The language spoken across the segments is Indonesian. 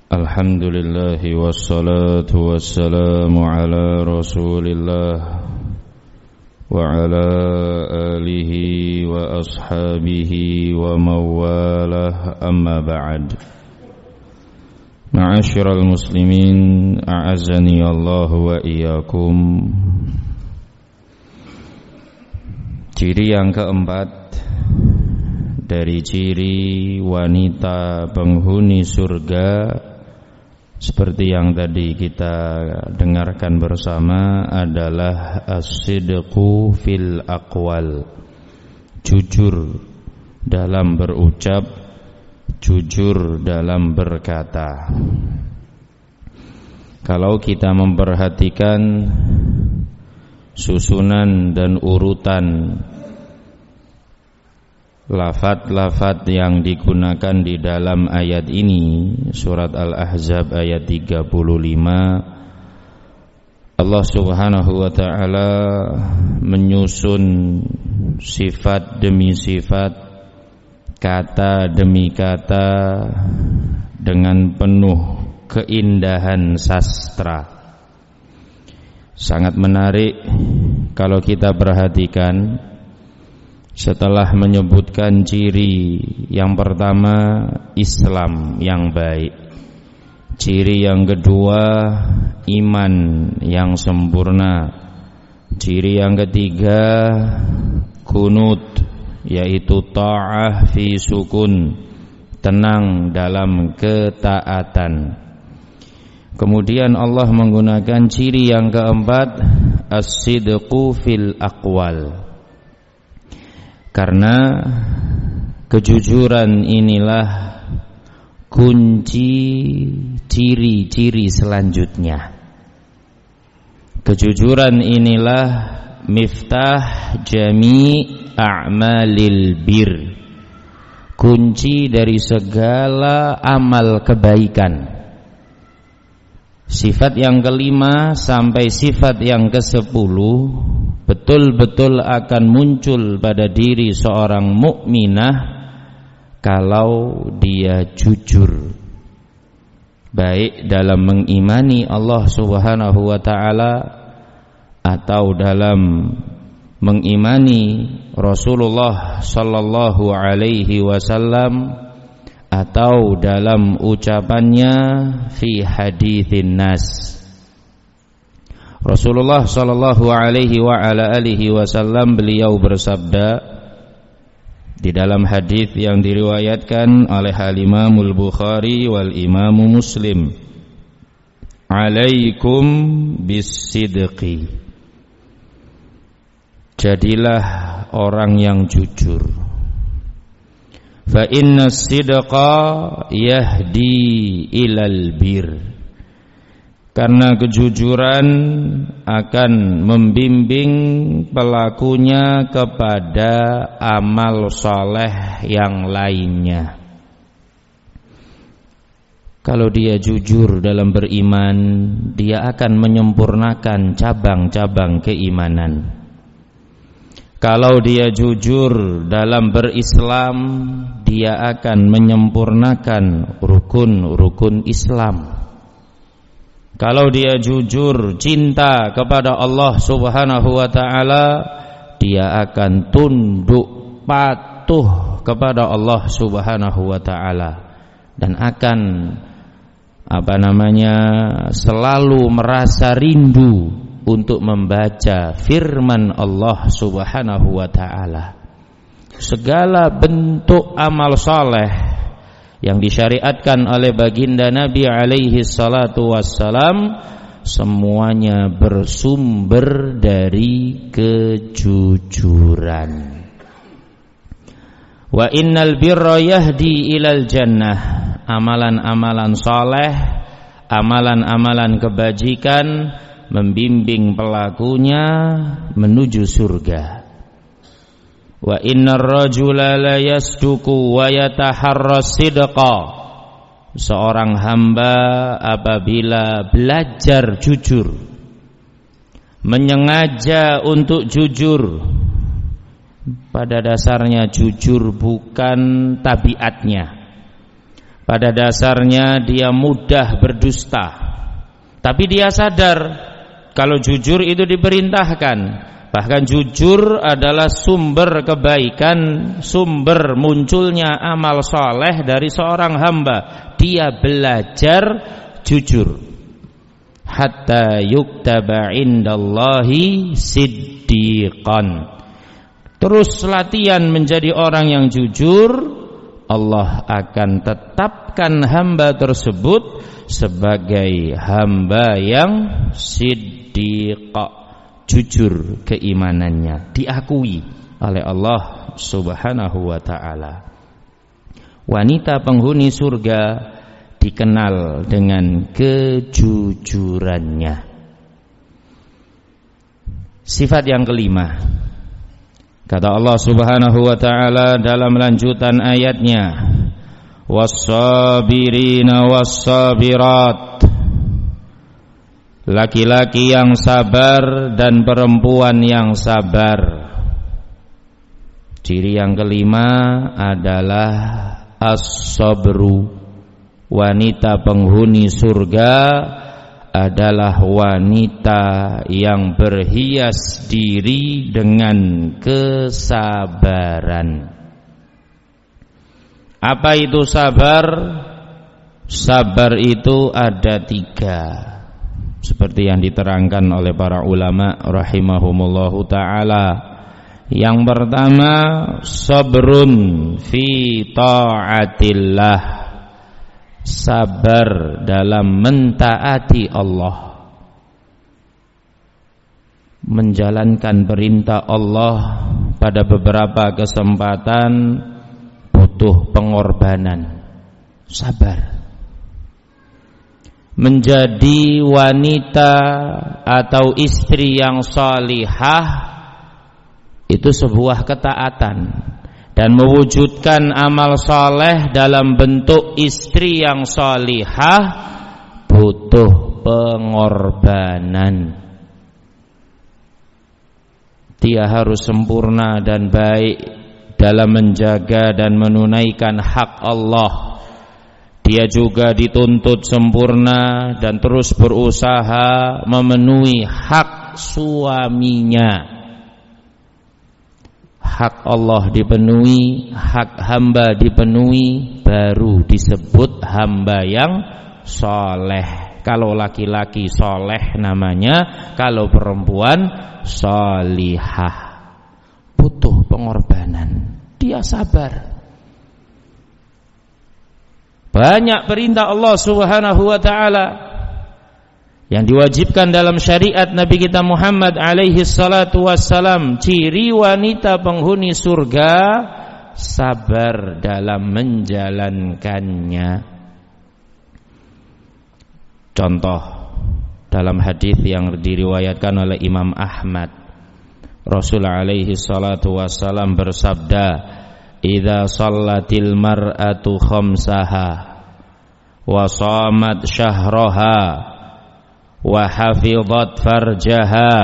Alhamdulillah wassalatu wassalamu ala Rasulillah wa ala alihi wa ashabihi wa mawalah, amma ba'd. Ma'asyiral muslimin, a'azzani Allah wa iyyakum. Ciri yang keempat dari ciri wanita penghuni surga, seperti yang tadi kita dengarkan bersama, adalah as-sidqu fil aqwal, jujur dalam berucap, jujur dalam berkata. Kalau kita memperhatikan susunan dan urutan lafaz-lafaz yang digunakan di dalam ayat ini, surat Al-Ahzab ayat 35, Allah Subhanahu wa ta'ala menyusun sifat demi sifat, kata demi kata dengan penuh keindahan sastra. Sangat menarik kalau kita perhatikan. Setelah menyebutkan ciri yang pertama, Islam yang baik, ciri yang kedua, iman yang sempurna, ciri yang ketiga, kunut, yaitu ta'ah fi sukun, tenang dalam ketaatan. Kemudian Allah menggunakan ciri yang keempat, as-sidqu fil aqwal. Karena kejujuran inilah kunci ciri-ciri selanjutnya. Kejujuran inilah miftah jami' a'malil bir, kunci dari segala amal kebaikan. Sifat yang kelima sampai sifat yang ke-10 betul-betul akan muncul pada diri seorang mukminah kalau dia jujur, baik dalam mengimani Allah Subhanahu wa ta'ala atau dalam mengimani Rasulullah sallallahu alaihi wasallam, atau dalam ucapannya fi haditsin nas. Rasulullah sallallahu alaihi wa ala alihi wasallam, beliau bersabda di dalam hadis yang diriwayatkan oleh Al-Imam Al-Bukhari wal Imam Muslim, alaikum bis-sidqi, jadilah orang yang jujur. Fa inna as-sidqa yahdi ilal bir, karena kejujuran akan membimbing pelakunya kepada amal soleh yang lainnya. Kalau dia jujur dalam beriman, dia akan menyempurnakan cabang-cabang keimanan. Kalau dia jujur dalam berislam, dia akan menyempurnakan rukun-rukun Islam. Kalau dia jujur cinta kepada Allah Subhanahu wa ta'ala, dia akan tunduk patuh kepada Allah Subhanahu wa ta'ala dan akan selalu merasa rindu untuk membaca firman Allah Subhanahu wa ta'ala. Segala bentuk amal saleh yang disyariatkan oleh baginda Nabi alaihi salatu wassalam, semuanya bersumber dari kejujuran. Wa innal birra yahdi ilal jannah, amalan-amalan saleh, amalan-amalan kebajikan membimbing pelakunya menuju surga. Wa innar rajula la yasduqu wa yataharras sidqa, seorang hamba apabila belajar jujur, menyengaja untuk jujur, pada dasarnya jujur bukan tabiatnya, pada dasarnya dia mudah berdusta, tapi dia sadar kalau jujur itu diperintahkan. Bahkan jujur adalah sumber kebaikan, sumber munculnya amal soleh dari seorang hamba. Dia belajar jujur hatta yuktaba indallahi siddiqan. Terus latihan menjadi orang yang jujur, Allah akan tetapkan hamba tersebut sebagai hamba yang siddiq, jujur keimanannya, diakui oleh Allah Subhanahu wa ta'ala. Wanita penghuni surga dikenal dengan kejujurannya. Sifat yang kelima, kata Allah Subhanahu wa ta'ala dalam lanjutan ayatnya, was-sabirina was-sabirat, laki-laki yang sabar dan perempuan yang sabar. Ciri yang kelima adalah as-sabru. Wanita penghuni surga adalah wanita yang berhias diri dengan kesabaran. Apa itu sabar? Sabar itu ada 3, seperti yang diterangkan oleh para ulama rahimahumullahu ta'ala. Yang pertama, sabrun fi ta'atillah, sabar dalam mentaati Allah, menjalankan perintah Allah pada beberapa kesempatan butuh pengorbanan, sabar. Menjadi wanita atau istri yang salihah itu sebuah ketaatan, dan mewujudkan amal saleh dalam bentuk istri yang salihah butuh pengorbanan. Dia harus sempurna dan baik dalam menjaga dan menunaikan hak Allah. Dia juga dituntut sempurna dan terus berusaha memenuhi hak suaminya. Hak Allah dipenuhi, hak hamba dipenuhi, baru disebut hamba yang soleh. Kalau laki-laki soleh namanya, kalau perempuan solihah. Butuh pengorbanan, dia sabar. Banyak perintah Allah Subhanahu wa ta'ala yang diwajibkan dalam syariat Nabi kita Muhammad alaihi salatu wassalam. Ciri wanita penghuni surga, sabar dalam menjalankannya. Contoh dalam hadis yang diriwayatkan oleh Imam Ahmad, Rasul alaihi salatu wassalam bersabda, idza shallatil mar'atu khamsaha wa shamat syahraha wa hafizat farjaha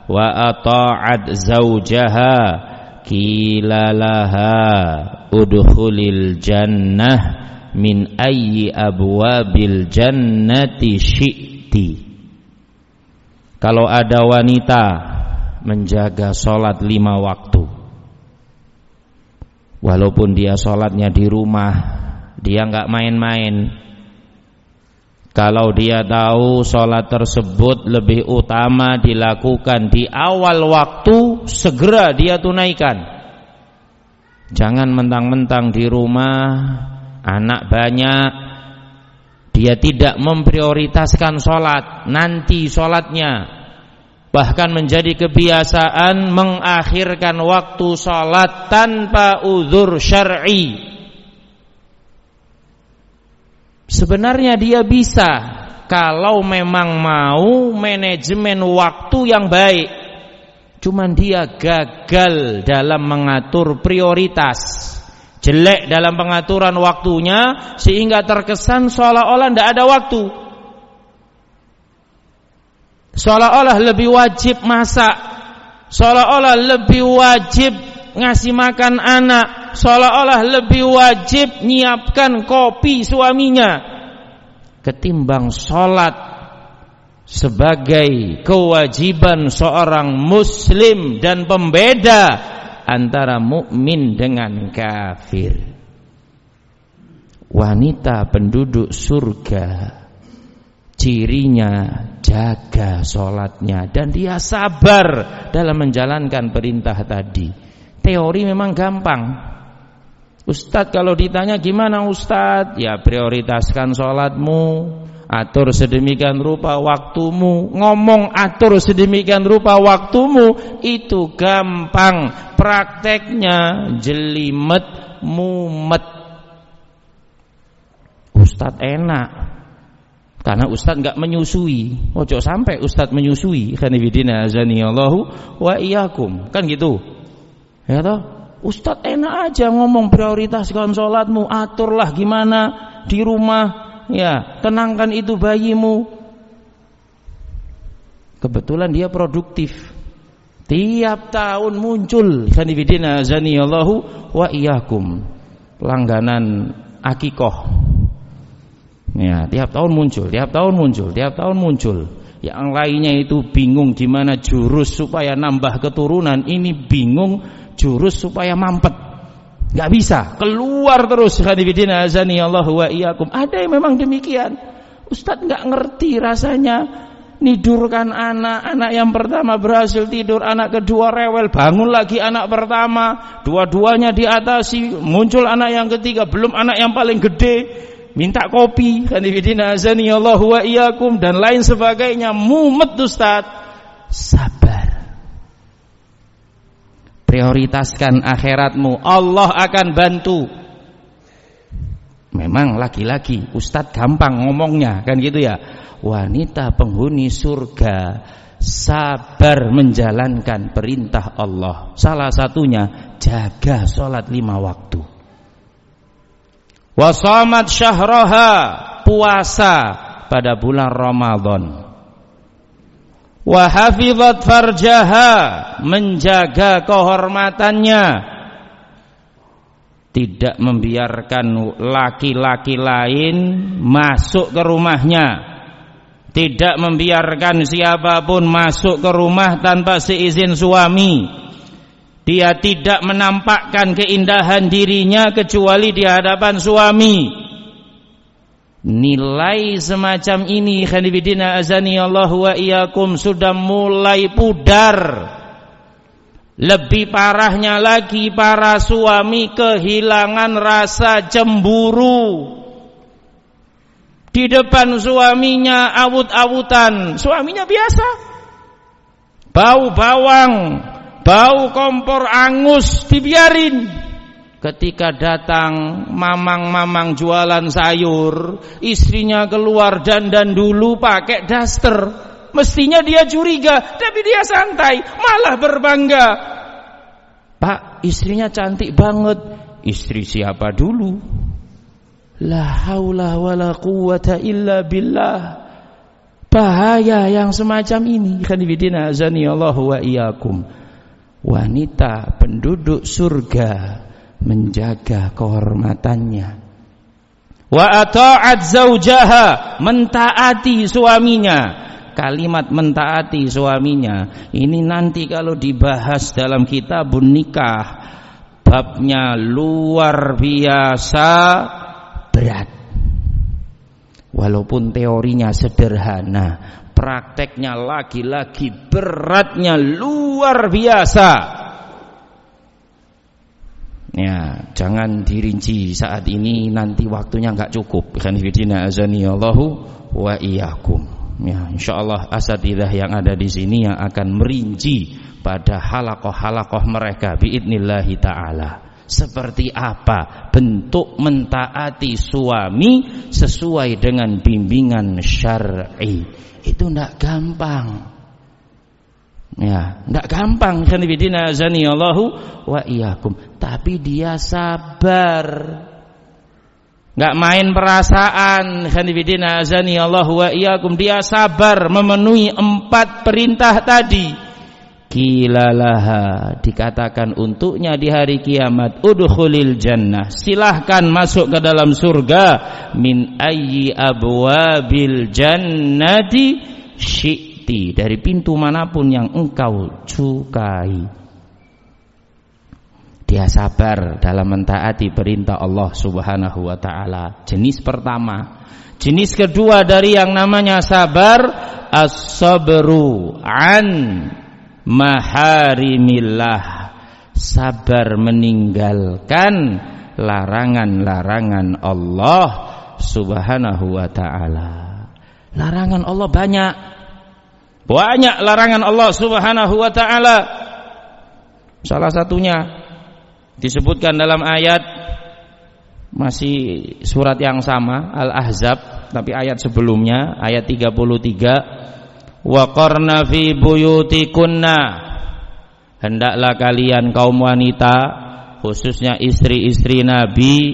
wa ata'at zawjaha qila laha udkhulil jannah min ayyi abwabil jannati syi'ti. Kalau ada wanita menjaga salat 5 waktu, walaupun dia salatnya di rumah, dia enggak main-main. Kalau dia tahu sholat tersebut lebih utama dilakukan di awal waktu, segera dia tunaikan. Jangan mentang-mentang di rumah, anak banyak, dia tidak memprioritaskan sholat, nanti sholatnya. Bahkan menjadi kebiasaan mengakhirkan waktu sholat tanpa uzur syar'i. Sebenarnya dia bisa kalau memang mau manajemen waktu yang baik. Cuman dia gagal dalam mengatur prioritas, jelek dalam pengaturan waktunya, sehingga terkesan seolah-olah tidak ada waktu, seolah-olah lebih wajib masak, seolah-olah lebih wajib ngasih makan anak, seolah-olah lebih wajib nyiapkan kopi suaminya ketimbang sholat sebagai kewajiban seorang muslim dan pembeda antara mukmin dengan kafir. Wanita penduduk surga cirinya jaga sholatnya dan dia sabar dalam menjalankan perintah tadi. Teori memang gampang. Ustadz kalau ditanya gimana Ustadz? Ya prioritaskan sholatmu, atur sedemikian rupa waktumu. Ngomong atur sedemikian rupa waktumu itu gampang. Prakteknya jelimet mumet. Ustadz enak karena Ustadz enggak menyusui. Ojo sampai Ustadz menyusui. Khanifidina azanillahu wa iyyakum. Kan gitu. Ya toh, Ustadz enak aja ngomong prioritaskan sholatmu, aturlah gimana di rumah, ya tenangkan itu bayimu. Kebetulan dia produktif. Tiap tahun muncul khanifidina azanillahu wa iyyakum langganan akikoh. Ya, tiap tahun muncul. Yang lainnya itu bingung gimana jurus supaya nambah keturunan, ini bingung jurus supaya mampet. Enggak bisa, keluar terus khanifidina azanillahu wa iyyakum. Ada yang memang demikian. Ustadz enggak ngerti rasanya nidurkan anak yang pertama berhasil tidur, anak kedua rewel, bangun lagi anak pertama, dua-duanya diatasi, muncul anak yang ketiga, belum anak yang paling gede, minta kopi, khanifidina azanillahu wa iyyakum dan lain sebagainya. Mumet Ustaz. Sabar. Prioritaskan akhiratmu, Allah akan bantu. Memang laki-laki Ustaz gampang ngomongnya, kan gitu ya. Wanita penghuni surga sabar menjalankan perintah Allah. Salah satunya jaga sholat 5 waktu. Wasamat syahraha, puasa pada bulan Ramadan. Wa hafizat farjaha, menjaga kehormatannya, tidak membiarkan laki-laki lain masuk ke rumahnya, tidak membiarkan siapapun masuk ke rumah tanpa seizin suami. Dia tidak menampakkan keindahan dirinya kecuali di hadapan suami. Nilai semacam ini khanifidina azanillahu wa iyyakum sudah mulai pudar. Lebih parahnya lagi, para suami kehilangan rasa cemburu. Di depan suaminya awut-awutan, suaminya biasa, bau bawang, bau kompor angus dibiarin. Ketika datang mamang-mamang jualan sayur, istrinya keluar dandan dulu pakai daster. Mestinya dia curiga, tapi dia santai, malah berbangga. Pak, istrinya cantik banget. Istri siapa dulu? La haula wala quwwata illa billah. Bahaya yang semacam ini. Khanifidina azanillahu wa iyyakum. Wanita penduduk surga menjaga kehormatannya. Wa ata'at zaujaha, mentaati suaminya. Kalimat mentaati suaminya ini nanti kalau dibahas dalam kitabun nikah, babnya luar biasa berat. Walaupun teorinya sederhana, prakteknya lagi-lagi beratnya luar biasa. Ya, jangan dirinci saat ini, nanti waktunya enggak cukup. Khanifidina azanillahu wa iyyakum. Ya, insyaallah asatidzah yang ada di sini yang akan merinci pada halaqah-halaqah mereka biidznillah taala. Seperti apa bentuk mentaati suami sesuai dengan bimbingan syar'i. Itu enggak gampang. Ya, enggak gampang khanifidina azanillahu wa iyyakum. Tapi dia sabar. Enggak main perasaan khanifidina azanillahu wa iyyakum. Dia sabar memenuhi 4 perintah tadi. Qilalaha, dikatakan untuknya di hari kiamat, udkhulil jannah, silahkan masuk ke dalam surga, min ayyi abwabil jannati syi'ti, dari pintu manapun yang engkau sukai. Dia sabar dalam mentaati perintah Allah Subhanahu wa taala. Jenis pertama. Jenis kedua dari yang namanya sabar, as-sabru an maharimillah, sabar meninggalkan larangan-larangan Allah Subhanahu wa taala. Larangan Allah banyak larangan Allah Subhanahu wa taala. Salah satunya disebutkan dalam ayat, masih surat yang sama, Al-Ahzab, tapi ayat sebelumnya, ayat 33, wa qarna fi buyutikunna, hendaklah kalian kaum wanita, khususnya istri-istri Nabi,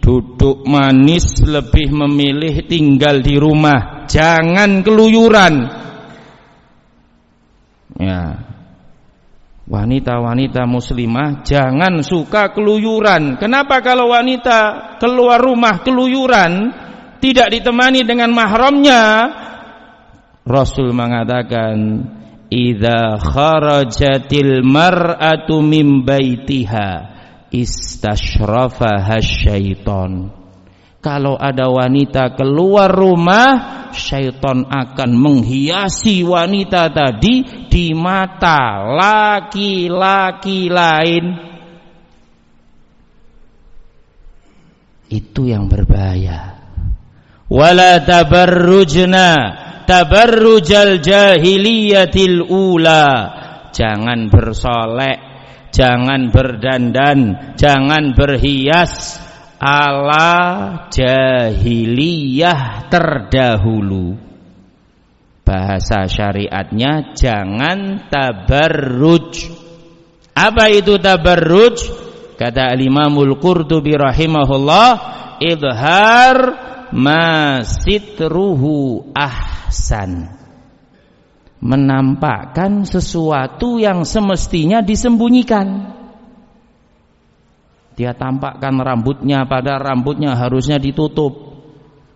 duduk manis, lebih memilih tinggal di rumah, jangan keluyuran. Ya, wanita-wanita muslimah jangan suka keluyuran. Kenapa kalau wanita keluar rumah keluyuran, tidak ditemani dengan mahramnya? Rasul mengatakan, idza kharajatil mar'atu min baitiha istashrafaha syaiton. Kalau ada wanita keluar rumah, syaitan akan menghiasi wanita tadi di mata laki-laki lain. Itu yang berbahaya. Wala tabarrujna tabarrujal jahiliyatil ula, jangan bersolek, jangan berdandan, jangan berhias ala jahiliyah terdahulu. Bahasa syariatnya jangan tabarruj. Apa itu tabarruj? Kata Al-Imamul Qurtubi rahimahullah, idhar ma sitruhu ahsan, menampakkan sesuatu yang semestinya disembunyikan. Dia tampakkan rambutnya, padahal rambutnya harusnya ditutup.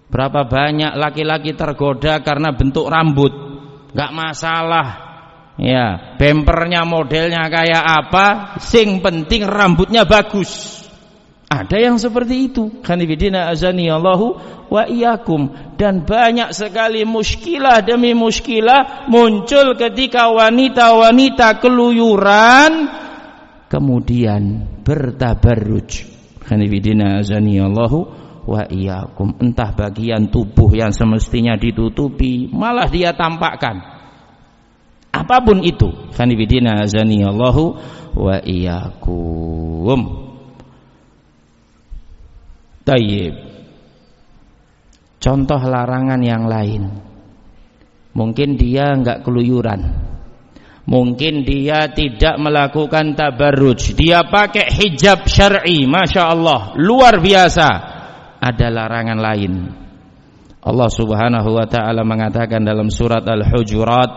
Berapa banyak laki-laki tergoda karena bentuk rambut, gak masalah. Ya, bempernya modelnya kayak apa, sing penting rambutnya bagus. Ada yang seperti itu. Khanifidina azanillahu wa iyyakum. Dan banyak sekali muskilah demi muskilah muncul ketika wanita-wanita keluyuran kemudian bertabarruj. Khanifidina azanillahu wa iyyakum. Entah bagian tubuh yang semestinya ditutupi, malah dia tampakkan. Apapun itu. Khanifidina azanillahu wa iyyakum. Tayyib. Contoh larangan yang lain. Mungkin dia enggak keluyuran, mungkin dia tidak melakukan tabarruj, dia pakai hijab syar'i, masya Allah, luar biasa. Ada larangan lain. Allah Subhanahu wa ta'ala mengatakan dalam surat Al-Hujurat,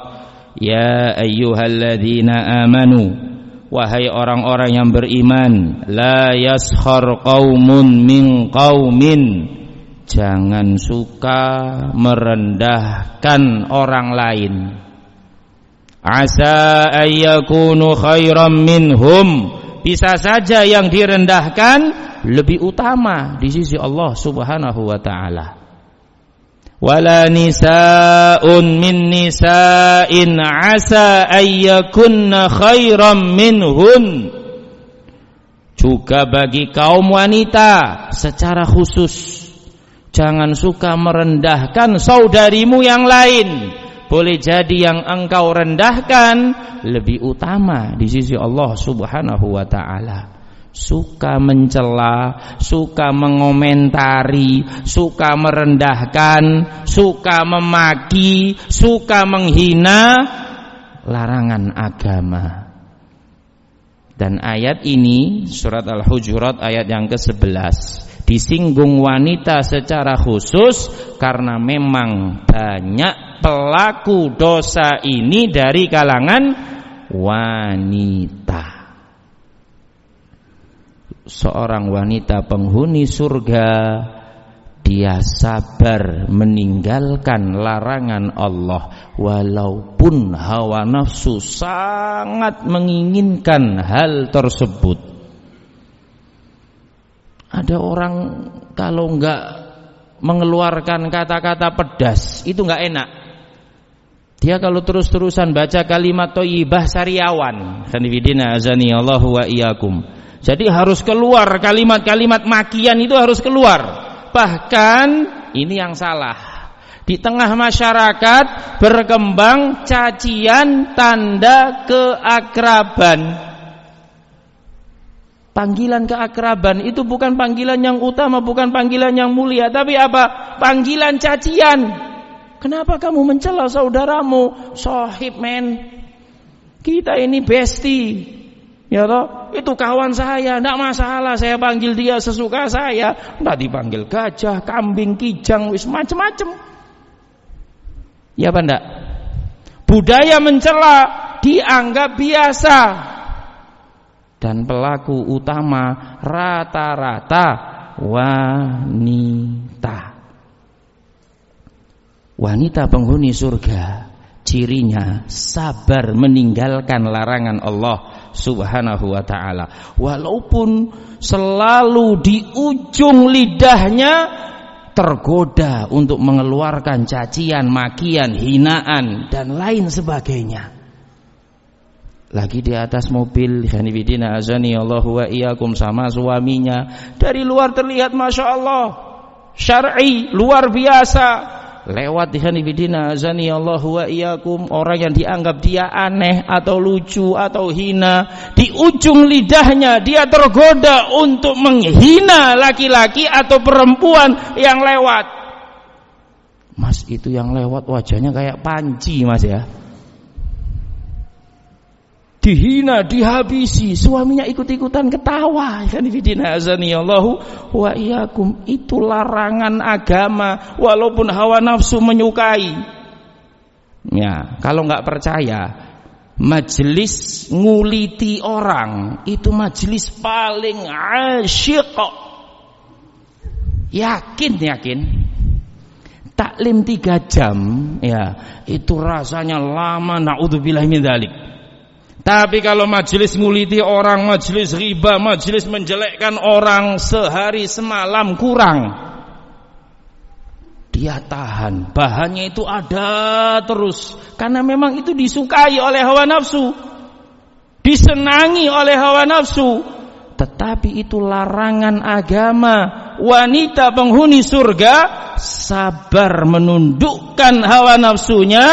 ya ayyuhalladzina amanu, wahai orang-orang yang beriman, la yaskhar qaumun min qaumin, jangan suka merendahkan orang lain. Asa ayyakunu khairam minhum, bisa saja yang direndahkan lebih utama di sisi Allah Subhanahu wa ta'ala. Wala nisa'un min nisa'in asa ayyakunna khairam minhun, juga bagi kaum wanita secara khusus, jangan suka merendahkan saudarimu yang lain. Boleh jadi yang engkau rendahkan lebih utama di sisi Allah Subhanahu wa ta'ala. Suka mencela, suka mengomentari, suka merendahkan, suka memaki, suka menghina, larangan agama. Dan ayat ini surat Al-Hujurat ayat yang ke-11 disinggung wanita secara khusus karena memang banyak pelaku dosa ini dari kalangan wanita. Seorang wanita penghuni surga, dia sabar meninggalkan larangan Allah walaupun hawa nafsu sangat menginginkan hal tersebut. Ada orang kalau enggak mengeluarkan kata-kata pedas itu enggak enak. Dia kalau terus-terusan baca kalimat thayyibah sariawan. Khanifidina azani Allahu wa iyyakum. Jadi harus keluar kalimat-kalimat makian, itu harus keluar. Bahkan ini yang salah. Di tengah masyarakat berkembang cacian tanda keakraban. Panggilan keakraban itu bukan panggilan yang utama, bukan panggilan yang mulia, tapi apa? Panggilan cacian. Kenapa kamu mencela saudaramu? Sohib men, kita ini bestie, ya toh? Itu kawan saya, tidak masalah saya panggil dia sesuka saya. Tidak dipanggil gajah, kambing, kijang, wis macem-macem. Ya apa enggak? Budaya mencela dianggap biasa. Dan pelaku utama rata-rata wanita. Wanita penghuni surga, cirinya sabar meninggalkan larangan Allah Subhanahu wa ta'ala. Walaupun selalu di ujung lidahnya tergoda untuk mengeluarkan cacian, makian, hinaan dan lain sebagainya. Lagi di atas mobil, khanifidina azani Allahu wa iyyakum, sama suaminya, dari luar terlihat Masya Allah syar'i, luar biasa. Lewat khanifidina azani Allahu wa iyyakum, orang yang dianggap dia aneh atau lucu atau hina, di ujung lidahnya dia tergoda untuk menghina laki-laki atau perempuan yang lewat. Mas, itu yang lewat wajahnya kayak panci mas ya. Dihina, dihabisi, suaminya ikut-ikutan ketawa. Khanifidina azani Allahu wa iyyakum. Itu larangan agama walaupun hawa nafsu menyukai. Ya, kalau enggak percaya, majelis nguliti orang itu majelis paling asyik. Yakin. Taklim 3 jam, ya, itu rasanya lama, naudzubillah min dzalik. Tapi kalau majelis nguliti orang, majelis riba, majelis menjelekkan orang, sehari semalam kurang. Dia tahan, bahannya itu ada terus, karena memang itu disukai oleh hawa nafsu, disenangi oleh hawa nafsu. Tetapi itu larangan agama. Wanita penghuni surga sabar menundukkan hawa nafsunya,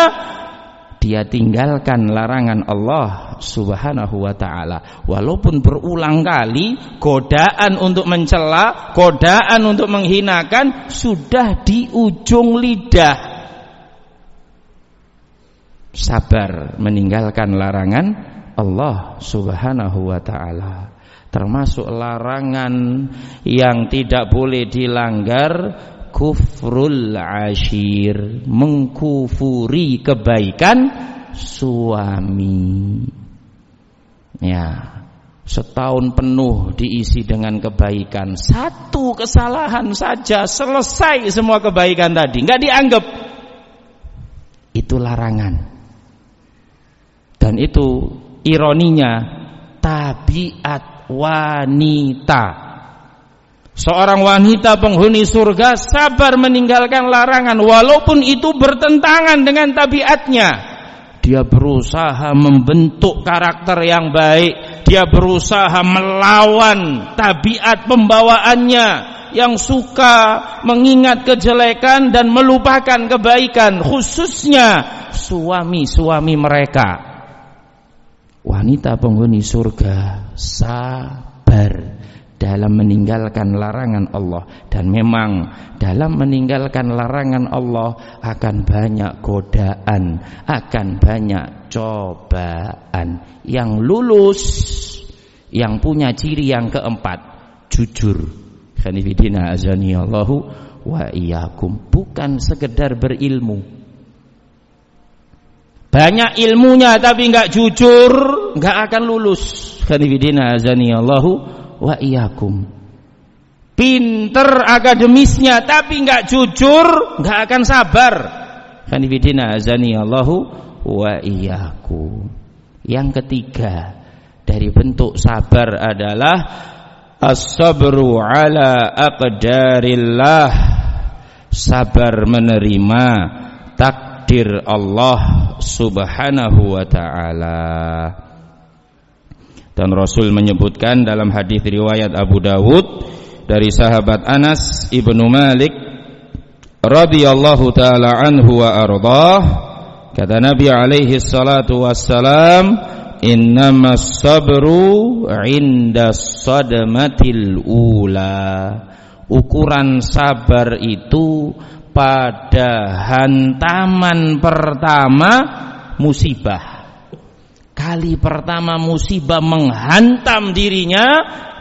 dia tinggalkan larangan Allah Subhanahu wa ta'ala. Walaupun berulang kali godaan untuk mencela, godaan untuk menghinakan sudah di ujung lidah. Sabar meninggalkan larangan Allah Subhanahu wa ta'ala. Termasuk larangan yang tidak boleh dilanggar, kufrul ashir, mengkufuri kebaikan suami. Ya, setahun penuh diisi dengan kebaikan, satu kesalahan saja selesai semua kebaikan tadi, enggak dianggap. Itu larangan. Dan itu ironinya tabiat wanita. Seorang wanita penghuni surga sabar meninggalkan larangan walaupun itu bertentangan dengan tabiatnya. Dia berusaha membentuk karakter yang baik, dia berusaha melawan tabiat pembawaannya yang suka mengingat kejelekan dan melupakan kebaikan, khususnya suami-suami mereka. Wanita penghuni surga sabar dalam meninggalkan larangan Allah, dan memang dalam meninggalkan larangan Allah akan banyak godaan, akan banyak cobaan. Yang lulus, yang punya ciri yang keempat, jujur. Khanifidina azani Allahu wa iyyakum. Bukan sekedar berilmu, banyak ilmunya tapi enggak jujur, enggak akan lulus. Khanifidina azani Allahu wa iyyakum. Pinter akademisnya tapi enggak jujur, enggak akan sabar. Khanifidina azani Allahu wa iyyakum. Yang ketiga dari bentuk sabar adalah as-sabru ala aqdarillah, sabar menerima takdir Allah subhanahu wa ta'ala. Dan Rasul menyebutkan dalam hadis riwayat Abu Dawud dari sahabat Anas ibnu Malik radhiyallahu ta'ala anhu wa ardhah, kata Nabi alaihi salatu wassalam, innamas sabru inda sadmatil ula, ukuran sabar itu pada hantaman pertama musibah. Kali pertama musibah menghantam dirinya,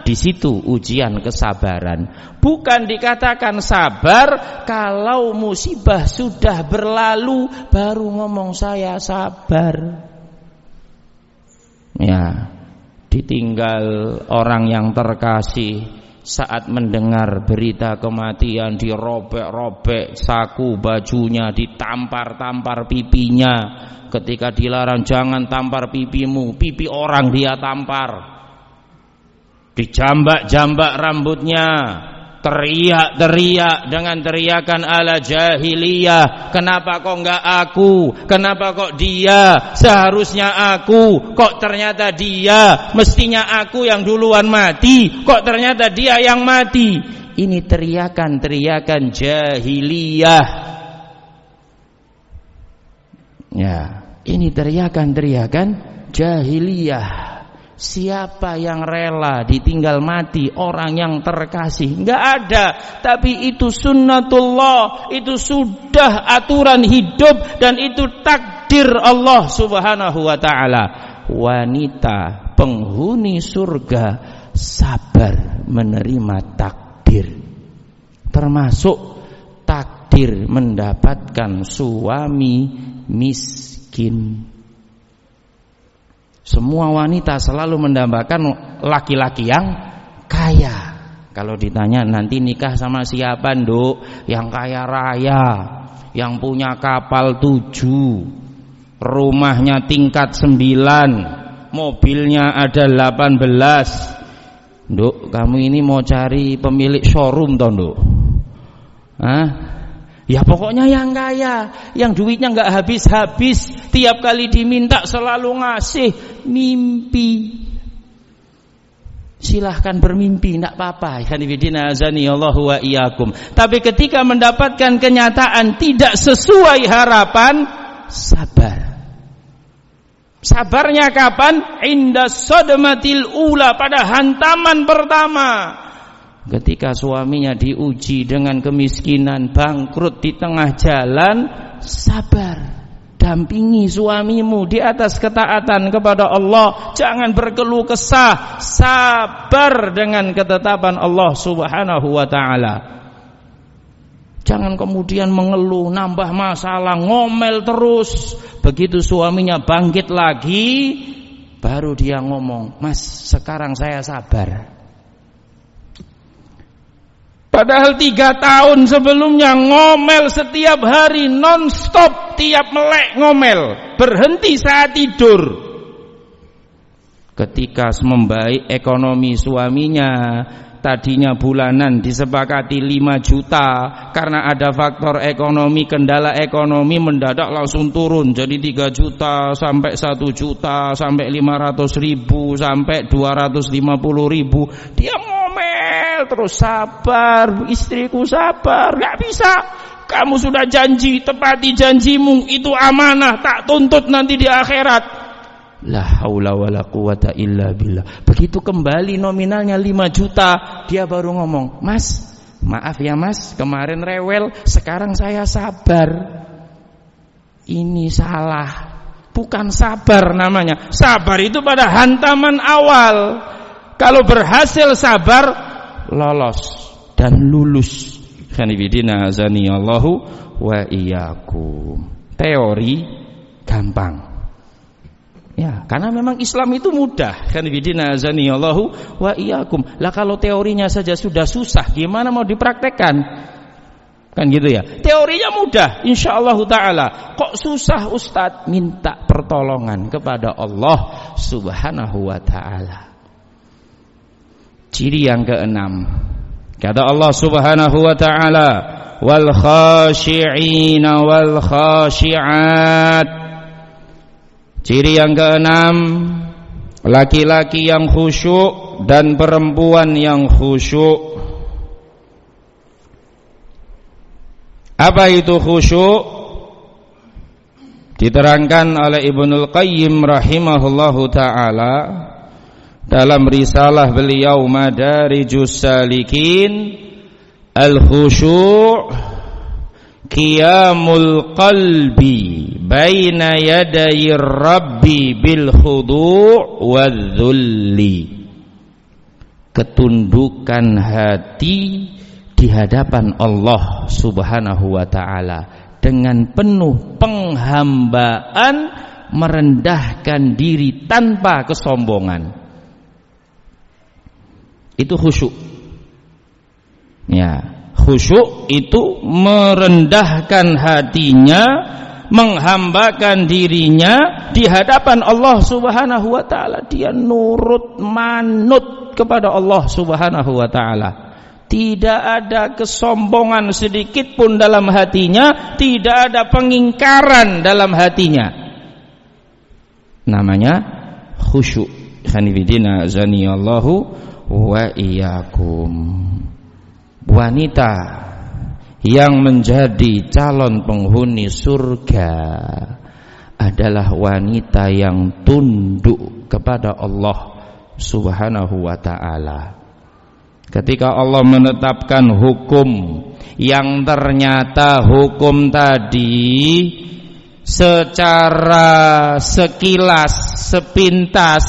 di situ ujian kesabaran. Bukan dikatakan sabar kalau musibah sudah berlalu baru ngomong saya sabar. Ya, ditinggal orang yang terkasih, saat mendengar berita kematian dirobek-robek saku bajunya, ditampar-tampar pipinya. Ketika dilarang jangan tampar pipimu, pipi orang dia tampar. Dijambak-jambak rambutnya, teriak-teriak dengan teriakan ala jahiliyah. Kenapa kok enggak aku? Kenapa kok dia? Seharusnya aku. Kok ternyata dia? Mestinya aku yang duluan mati. Kok ternyata dia yang mati? Ini teriakan-teriakan jahiliyah. Ya, ini teriakan-teriakan jahiliyah. Siapa yang rela ditinggal mati orang yang terkasih? Enggak ada. Tapi itu sunnatullah, itu sudah aturan hidup dan itu takdir Allah subhanahu wa ta'ala. Wanita penghuni surga sabar menerima takdir, termasuk takdir mendapatkan suami miskin. Semua wanita selalu mendambakan laki-laki yang kaya. Kalau ditanya nanti nikah sama siapa, Nduk? Yang kaya raya, yang punya kapal 7, rumahnya tingkat 9, mobilnya ada 18. Nduk, kamu ini mau cari pemilik showroom toh, Nduk? Hah? Ya pokoknya yang kaya, yang duitnya enggak habis-habis, tiap kali diminta selalu ngasih. Mimpi, silahkan bermimpi, enggak apa-apa. Khanifidina azani Allahu wa iyyakum. Tapi ketika mendapatkan kenyataan tidak sesuai harapan, sabar. Sabarnya kapan? Inda sadmatil ula, pada hantaman pertama. Ketika suaminya diuji dengan kemiskinan, bangkrut di tengah jalan, sabar. Dampingi suamimu di atas ketaatan kepada Allah. Jangan berkeluh kesah, sabar dengan ketetapan Allah subhanahu wa ta'ala. Jangan kemudian mengeluh, nambah masalah, ngomel terus. Begitu suaminya bangkit lagi, baru dia ngomong, Mas, sekarang saya sabar. Padahal 3 tahun sebelumnya ngomel setiap hari, non-stop, tiap melek ngomel, berhenti saat tidur. Ketika membaik ekonomi suaminya, tadinya bulanan disepakati 5 juta, karena ada faktor ekonomi, kendala ekonomi, mendadak langsung turun jadi 3 juta, sampai 1 juta, sampai 500 ribu, sampai 250 ribu. Dia ngomel terus, sabar istriku, sabar, gak bisa. Kamu sudah janji, tepati janjimu, itu amanah, tak tuntut nanti di akhirat. La haula wala quwata illa billah. Begitu kembali nominalnya 5 juta, dia baru ngomong, Mas, maaf ya Mas, kemarin rewel, sekarang saya sabar. Ini salah, bukan sabar namanya. Sabar itu pada hantaman awal. Kalau berhasil sabar, lolos dan lulus. Khanifidina azani Allahu wa iyyakum. Teori gampang. Ya, karena memang Islam itu mudah. Kan bidina azanillahu wa iyyakum. Lah kalau teorinya saja sudah susah, gimana mau dipraktekkan? Kan gitu ya. Teorinya mudah, insyaallah taala. Kok susah Ustaz? Minta pertolongan kepada Allah Subhanahu wa taala. Ciri yang keenam, kata Allah Subhanahu wa taala, wal khashi'ina wal khashi'at. Ciri yang keenam, laki-laki yang khusyuk dan perempuan yang khusyuk. Apa itu khusyuk? Diterangkan oleh Ibnul Qayyim rahimahullahu taala dalam risalah beliau Madarijus Salikin, al-khusyu' qiyamul qalbi baina yaday rabbi bil khudu' wadh-dhulli. Ketundukan hati di hadapan Allah Subhanahu wa taala dengan penuh penghambaan, merendahkan diri tanpa kesombongan. Itu khusyuk. Ya, khusyuk itu merendahkan hatinya, menghambakan dirinya di hadapan Allah Subhanahu wa taala. Dia nurut, manut kepada Allah Subhanahu wa taala. Tidak ada kesombongan sedikit pun dalam hatinya, tidak ada pengingkaran dalam hatinya. Namanya khusyuk. Khanifidina zaniyallahu wa iyyakum. Wanita yang menjadi calon penghuni surga adalah wanita yang tunduk kepada Allah Subhanahu wa taala. Ketika Allah menetapkan hukum yang ternyata hukum tadi secara sekilas, sepintas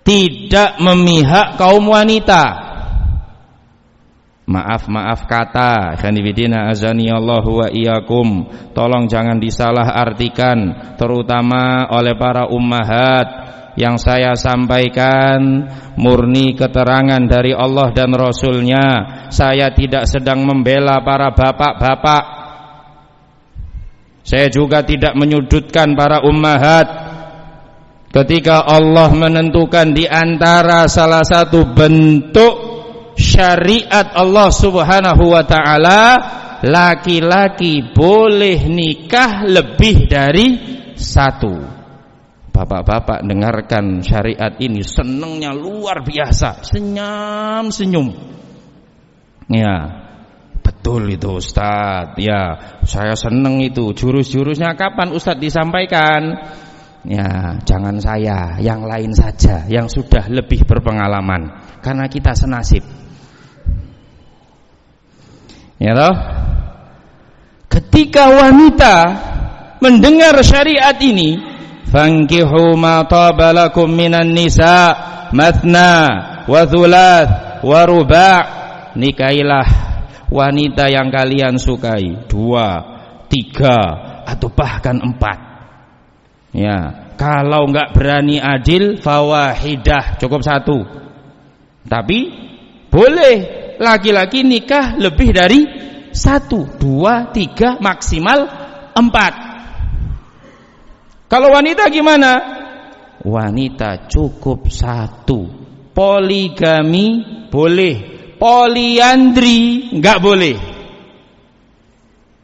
tidak memihak kaum wanita. Maaf kata, khanifidina azanillahu wa iyyakum, tolong jangan disalah artikan, terutama oleh para ummahat. Yang saya sampaikan murni keterangan dari Allah dan Rasulnya. Saya tidak sedang membela para bapak-bapak. Saya juga tidak menyudutkan para ummahat. Ketika Allah menentukan di antara salah satu bentuk syariat Allah Subhanahu wa taala, laki-laki boleh nikah lebih dari satu. Bapak-bapak dengarkan syariat ini, senangnya luar biasa, senyum. Ya, betul itu Ustaz. Ya, saya senang itu. Jurus-jurusnya kapan Ustaz disampaikan? Ya, jangan saya, yang lain saja yang sudah lebih berpengalaman, karena kita senasib. Ya toh? Ketika wanita mendengar syariat ini, fankihu ma taba lakum minan nisa mathna wa thulath wa ruba', nikahilah wanita yang kalian sukai, 2, 3 atau bahkan 4. Ya, kalau enggak berani adil fawahidah, cukup 1. Tapi boleh laki-laki nikah lebih dari 1, 2, 3 maksimal 4. Kalau wanita gimana? Wanita cukup 1. Poligami boleh, poliandri enggak boleh.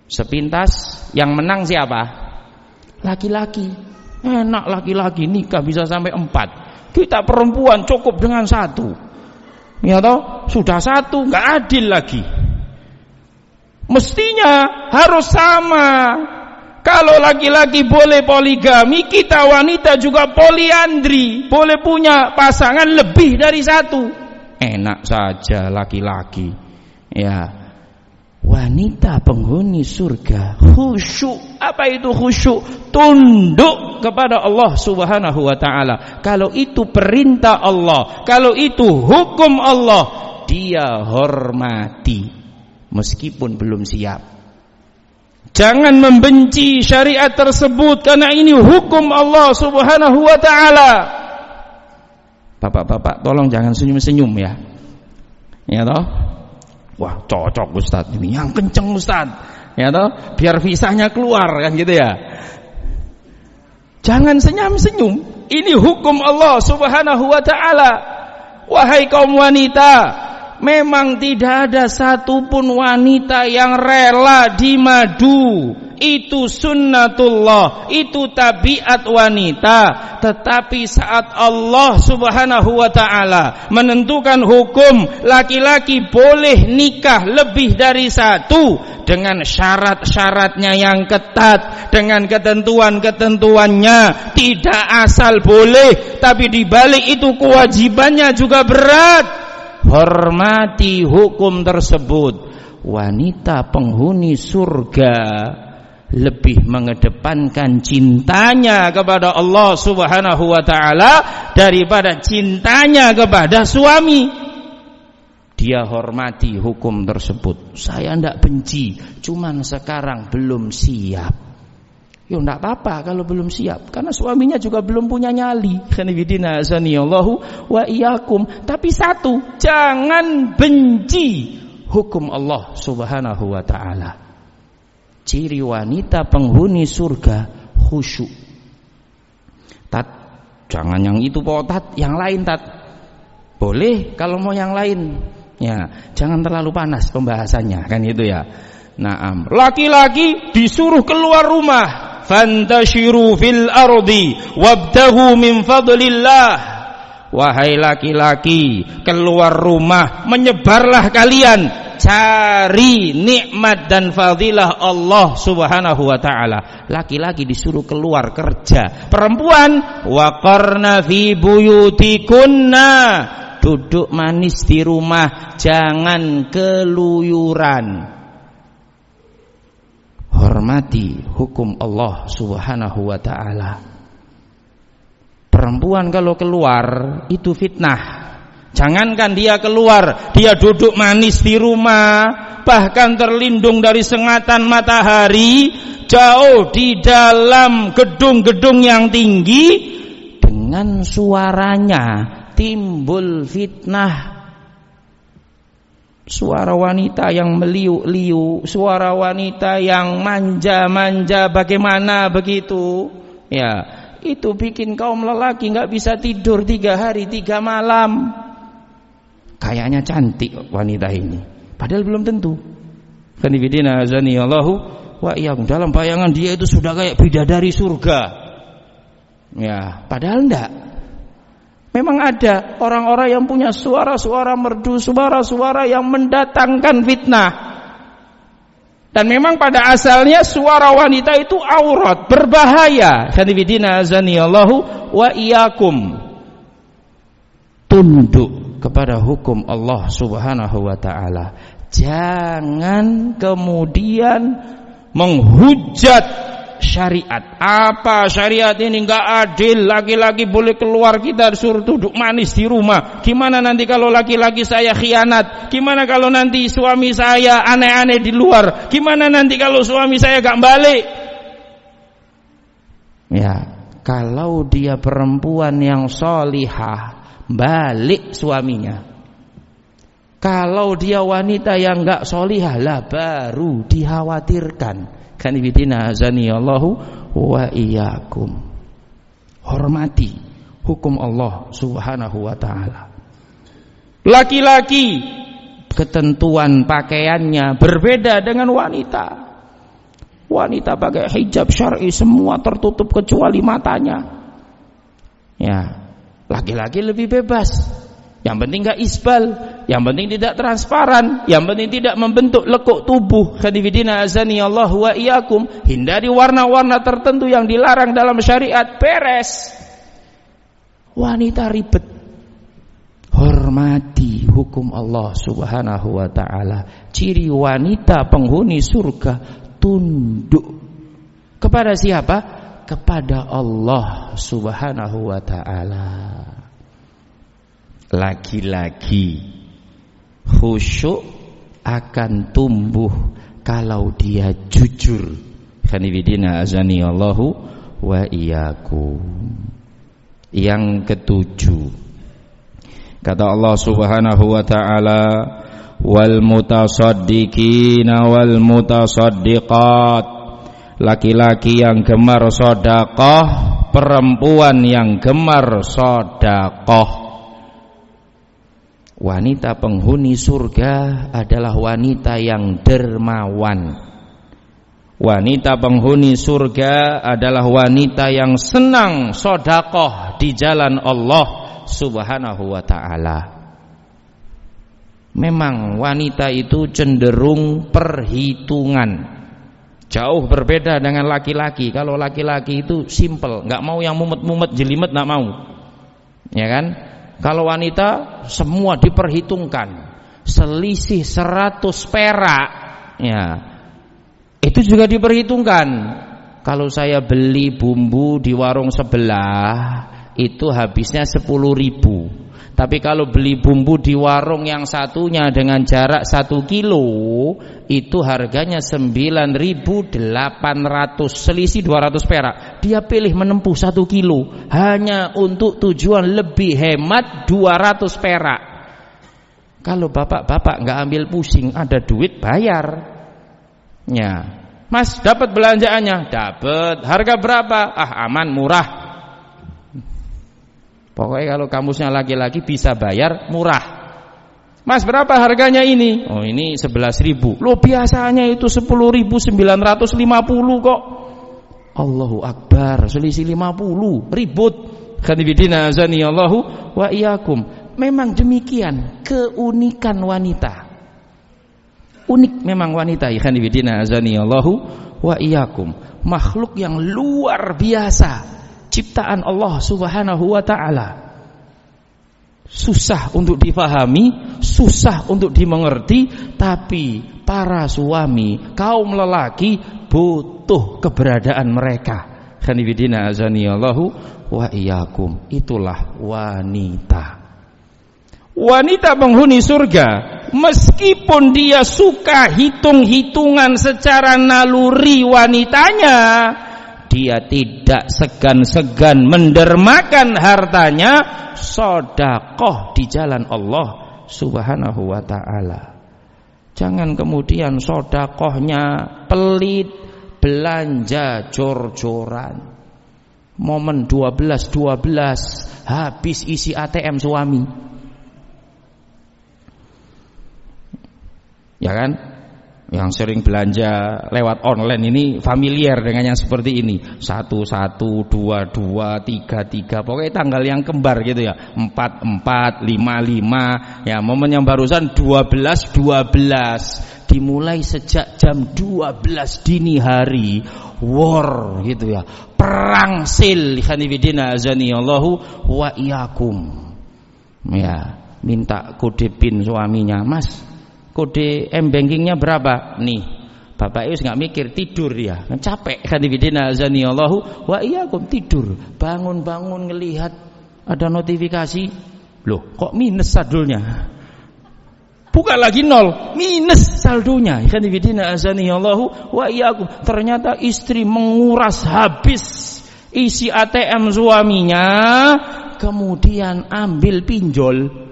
Sepintas yang menang siapa? Laki-laki. Enak laki-laki nikah bisa sampai 4. Kita perempuan cukup dengan 1. Ya toh? Sudah 1 enggak adil lagi. Mestinya harus sama. Kalau laki-laki boleh poligami, kita wanita juga poliandri, boleh punya pasangan lebih dari 1. Enak saja laki-laki. Ya, wanita penghuni surga khusyuk. Apa itu khusyuk? Tunduk kepada Allah Subhanahu wa taala. Kalau itu perintah Allah, kalau itu hukum Allah, dia hormati meskipun belum siap. Jangan membenci syariat tersebut karena ini hukum Allah Subhanahu wa taala. Bapak-bapak tolong jangan senyum-senyum ya. Ya toh? Wah, cocok Ustaz ini. Yang kenceng Ustaz. Ya toh? Biar visanya keluar kan gitu ya. Jangan senyum-senyum. Ini hukum Allah Subhanahu wa taala. Wahai kaum wanita, memang tidak ada satupun wanita yang rela dimadu. Itu sunnatullah, itu tabiat wanita. Tetapi saat Allah Subhanahu wa ta'ala menentukan hukum laki-laki boleh nikah lebih dari satu dengan syarat-syaratnya yang ketat, dengan ketentuan-ketentuannya, tidak asal boleh, tapi dibalik itu kewajibannya juga berat. Hormati hukum tersebut. Wanita penghuni surga lebih mengedepankan cintanya kepada Allah Subhanahu wa taala daripada cintanya kepada suami. Dia hormati hukum tersebut. Saya tidak benci, cuman sekarang belum siap. Ya tidak apa-apa kalau belum siap, karena suaminya juga belum punya nyali. Khanifidina azanillahu wa iyyakum. Tapi satu, jangan benci hukum Allah Subhanahu wa taala. Ciri wanita penghuni surga khusyuk. Tat, jangan yang itu Tat, yang lain Tat. Boleh kalau mau yang lain. Ya, jangan terlalu panas pembahasannya kan itu ya. Naam. Laki-laki disuruh keluar rumah. Fantashiru fil ardi wabtaghu min fadlillah. Wahai laki-laki, keluar rumah, menyebarlah kalian, cari nikmat dan fadilah Allah Subhanahu wa taala. Laki-laki disuruh keluar kerja. Perempuan, waqarna fi buyutikunna, duduk manis di rumah, jangan keluyuran. Hormati hukum Allah Subhanahu wa taala. Perempuan kalau keluar itu fitnah. Jangankan dia keluar, dia duduk manis di rumah, bahkan terlindung dari sengatan matahari, jauh di dalam gedung-gedung yang tinggi, dengan suaranya timbul fitnah. Suara wanita yang meliuk-liuk, suara wanita yang manja-manja, bagaimana begitu? Ya, itu bikin kaum lelaki nggak bisa tidur 3 hari 3 malam. Kayaknya cantik wanita ini, padahal belum tentu. Kanifidina azani Allahu wa iyyakum. Dalam bayangan dia itu sudah kayak bidadari surga. Ya, padahal enggak. Memang ada orang-orang yang punya suara-suara merdu, suara-suara yang mendatangkan fitnah. Dan memang pada asalnya suara wanita itu aurat, berbahaya. Kanifidina azani Allahu wa iyyakum. Tunduk kepada hukum Allah Subhanahu wa taala. Jangan kemudian menghujat syariat. Apa syariat ini enggak adil, laki-laki boleh keluar, kita disuruh duduk manis di rumah. Gimana nanti kalau laki-laki saya khianat? Gimana kalau nanti suami saya aneh-aneh di luar? Gimana nanti kalau suami saya gak balik? Ya, kalau dia perempuan yang sholihah, balik suaminya. Kalau dia wanita yang gak sholihah lah, baru dikhawatirkan. Kanifidina azani Allahu wa iyyakum. Hormati hukum Allah Subhanahu wa taala. Laki-laki ketentuan pakaiannya berbeda dengan wanita. Wanita pakai hijab syar'i, semua tertutup kecuali matanya. Ya, laki-laki lebih bebas. Yang penting gak isbal, yang penting tidak transparan, yang penting tidak membentuk lekuk tubuh. Khadifidina azani Allah wa iyyakum. Hindari warna-warna tertentu yang dilarang dalam syariat, beres. Wanita ribet. Hormati hukum Allah Subhanahu wa taala. Ciri wanita penghuni surga, tunduk kepada siapa? Kepada Allah Subhanahu wa taala. Laki-laki khusyuk akan tumbuh kalau dia jujur. Khanifidina azani Allahu wa iyyakum. Yang ketujuh, kata Allah Subhanahu wa taala, wal mutasaddiqina wal mutasaddiqat, laki-laki yang gemar sedekah, perempuan yang gemar sedekah. Wanita penghuni surga adalah wanita yang dermawan. Wanita penghuni surga adalah wanita yang senang sedekah di jalan Allah Subhanahu wa taala. Memang wanita itu cenderung perhitungan, jauh berbeda dengan laki-laki. Kalau laki-laki itu simple, nggak mau yang mumet-mumet, jelimet, nggak mau, ya kan? Kalau wanita semua diperhitungkan, selisih 100 perak, ya itu juga diperhitungkan. Kalau saya beli bumbu di warung sebelah itu habisnya 10.000. Tapi kalau beli bumbu di warung yang satunya dengan jarak 1 kilo itu harganya 9.800, selisih 200 perak. Dia pilih menempuh 1 kilo hanya untuk tujuan lebih hemat 200 perak. Kalau bapak-bapak nggak ambil pusing, ada duit bayar. Ya, Mas dapat belanjaannya? Dapat. Harga berapa? Ah, aman, murah. Pokoknya kalau kamusnya laki-laki bisa bayar murah. Mas berapa harganya ini? Oh ini 11.000. Loh biasanya itu 10.950 kok. Allahu Akbar, selisih 50, ribut. Khanifidina azani Allahu wa iyyakum. Memang demikian keunikan wanita. Unik memang wanita, khanifidina azani Allahu wa iyyakum. Makhluk yang luar biasa, ciptaan Allah Subhanahu wa taala. Susah untuk difahami, susah untuk dimengerti, tapi para suami, kaum lelaki butuh keberadaan mereka. Khanifidina azani Allahu wa iyyakum. Itulah wanita. Wanita penghuni surga, meskipun dia suka hitung-hitungan secara naluri wanitanya, dia tidak segan-segan mendermakan hartanya sedekah di jalan Allah Subhanahu wa taala. Jangan kemudian sedekahnya pelit, belanja jor-joran. Momen 12.12 habis isi ATM suami. Ya kan? Yang sering belanja lewat online ini familiar dengan yang seperti ini. 11, 22, 33, pokoknya tanggal yang kembar gitu ya. 44, 55. Ya, momen yang barusan 12 dimulai sejak jam 12 dini hari. War gitu ya. Perang sil, khanifidina azani Allahu wa iyyakum. Ya, minta kode PIN suaminya. Mas, kode M-bankingnya berapa? Nih, bapak Ius nggak mikir, tidur ya, capek. Khanifidina azani Allahu wa iyyakum, tidur, bangun-bangun ngelihat ada notifikasi, loh kok minus saldonya? Bukan lagi nol, minus saldonya. Khanifidina azani Allahu wa iyyakum. Ternyata istri menguras habis isi ATM suaminya, kemudian ambil pinjol.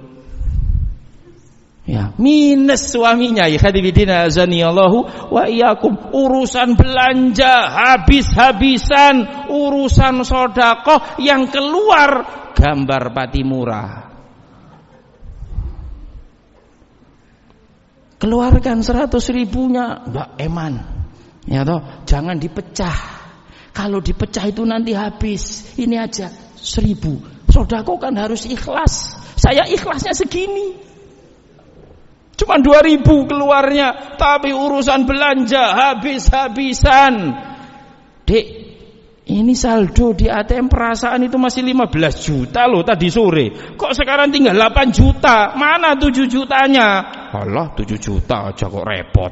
Ya, minus suaminya. Ya hadirin azani Allahu wa iyyakum. Urusan belanja habis-habisan, urusan sedekah yang keluar gambar Patimura. Keluarkan 100.000-nya, Mbak Eman. Ya toh, jangan dipecah. Kalau dipecah itu nanti habis. Ini aja 1.000. Sedekah kan harus ikhlas. Saya ikhlasnya segini. Cuma 2.000 keluarnya, tapi urusan belanja habis-habisan. Dek, ini saldo di ATM perasaan itu masih 15 juta loh tadi sore. Kok sekarang tinggal 8 juta? Mana 7 jutanya? Alah, 7 juta aja kok repot.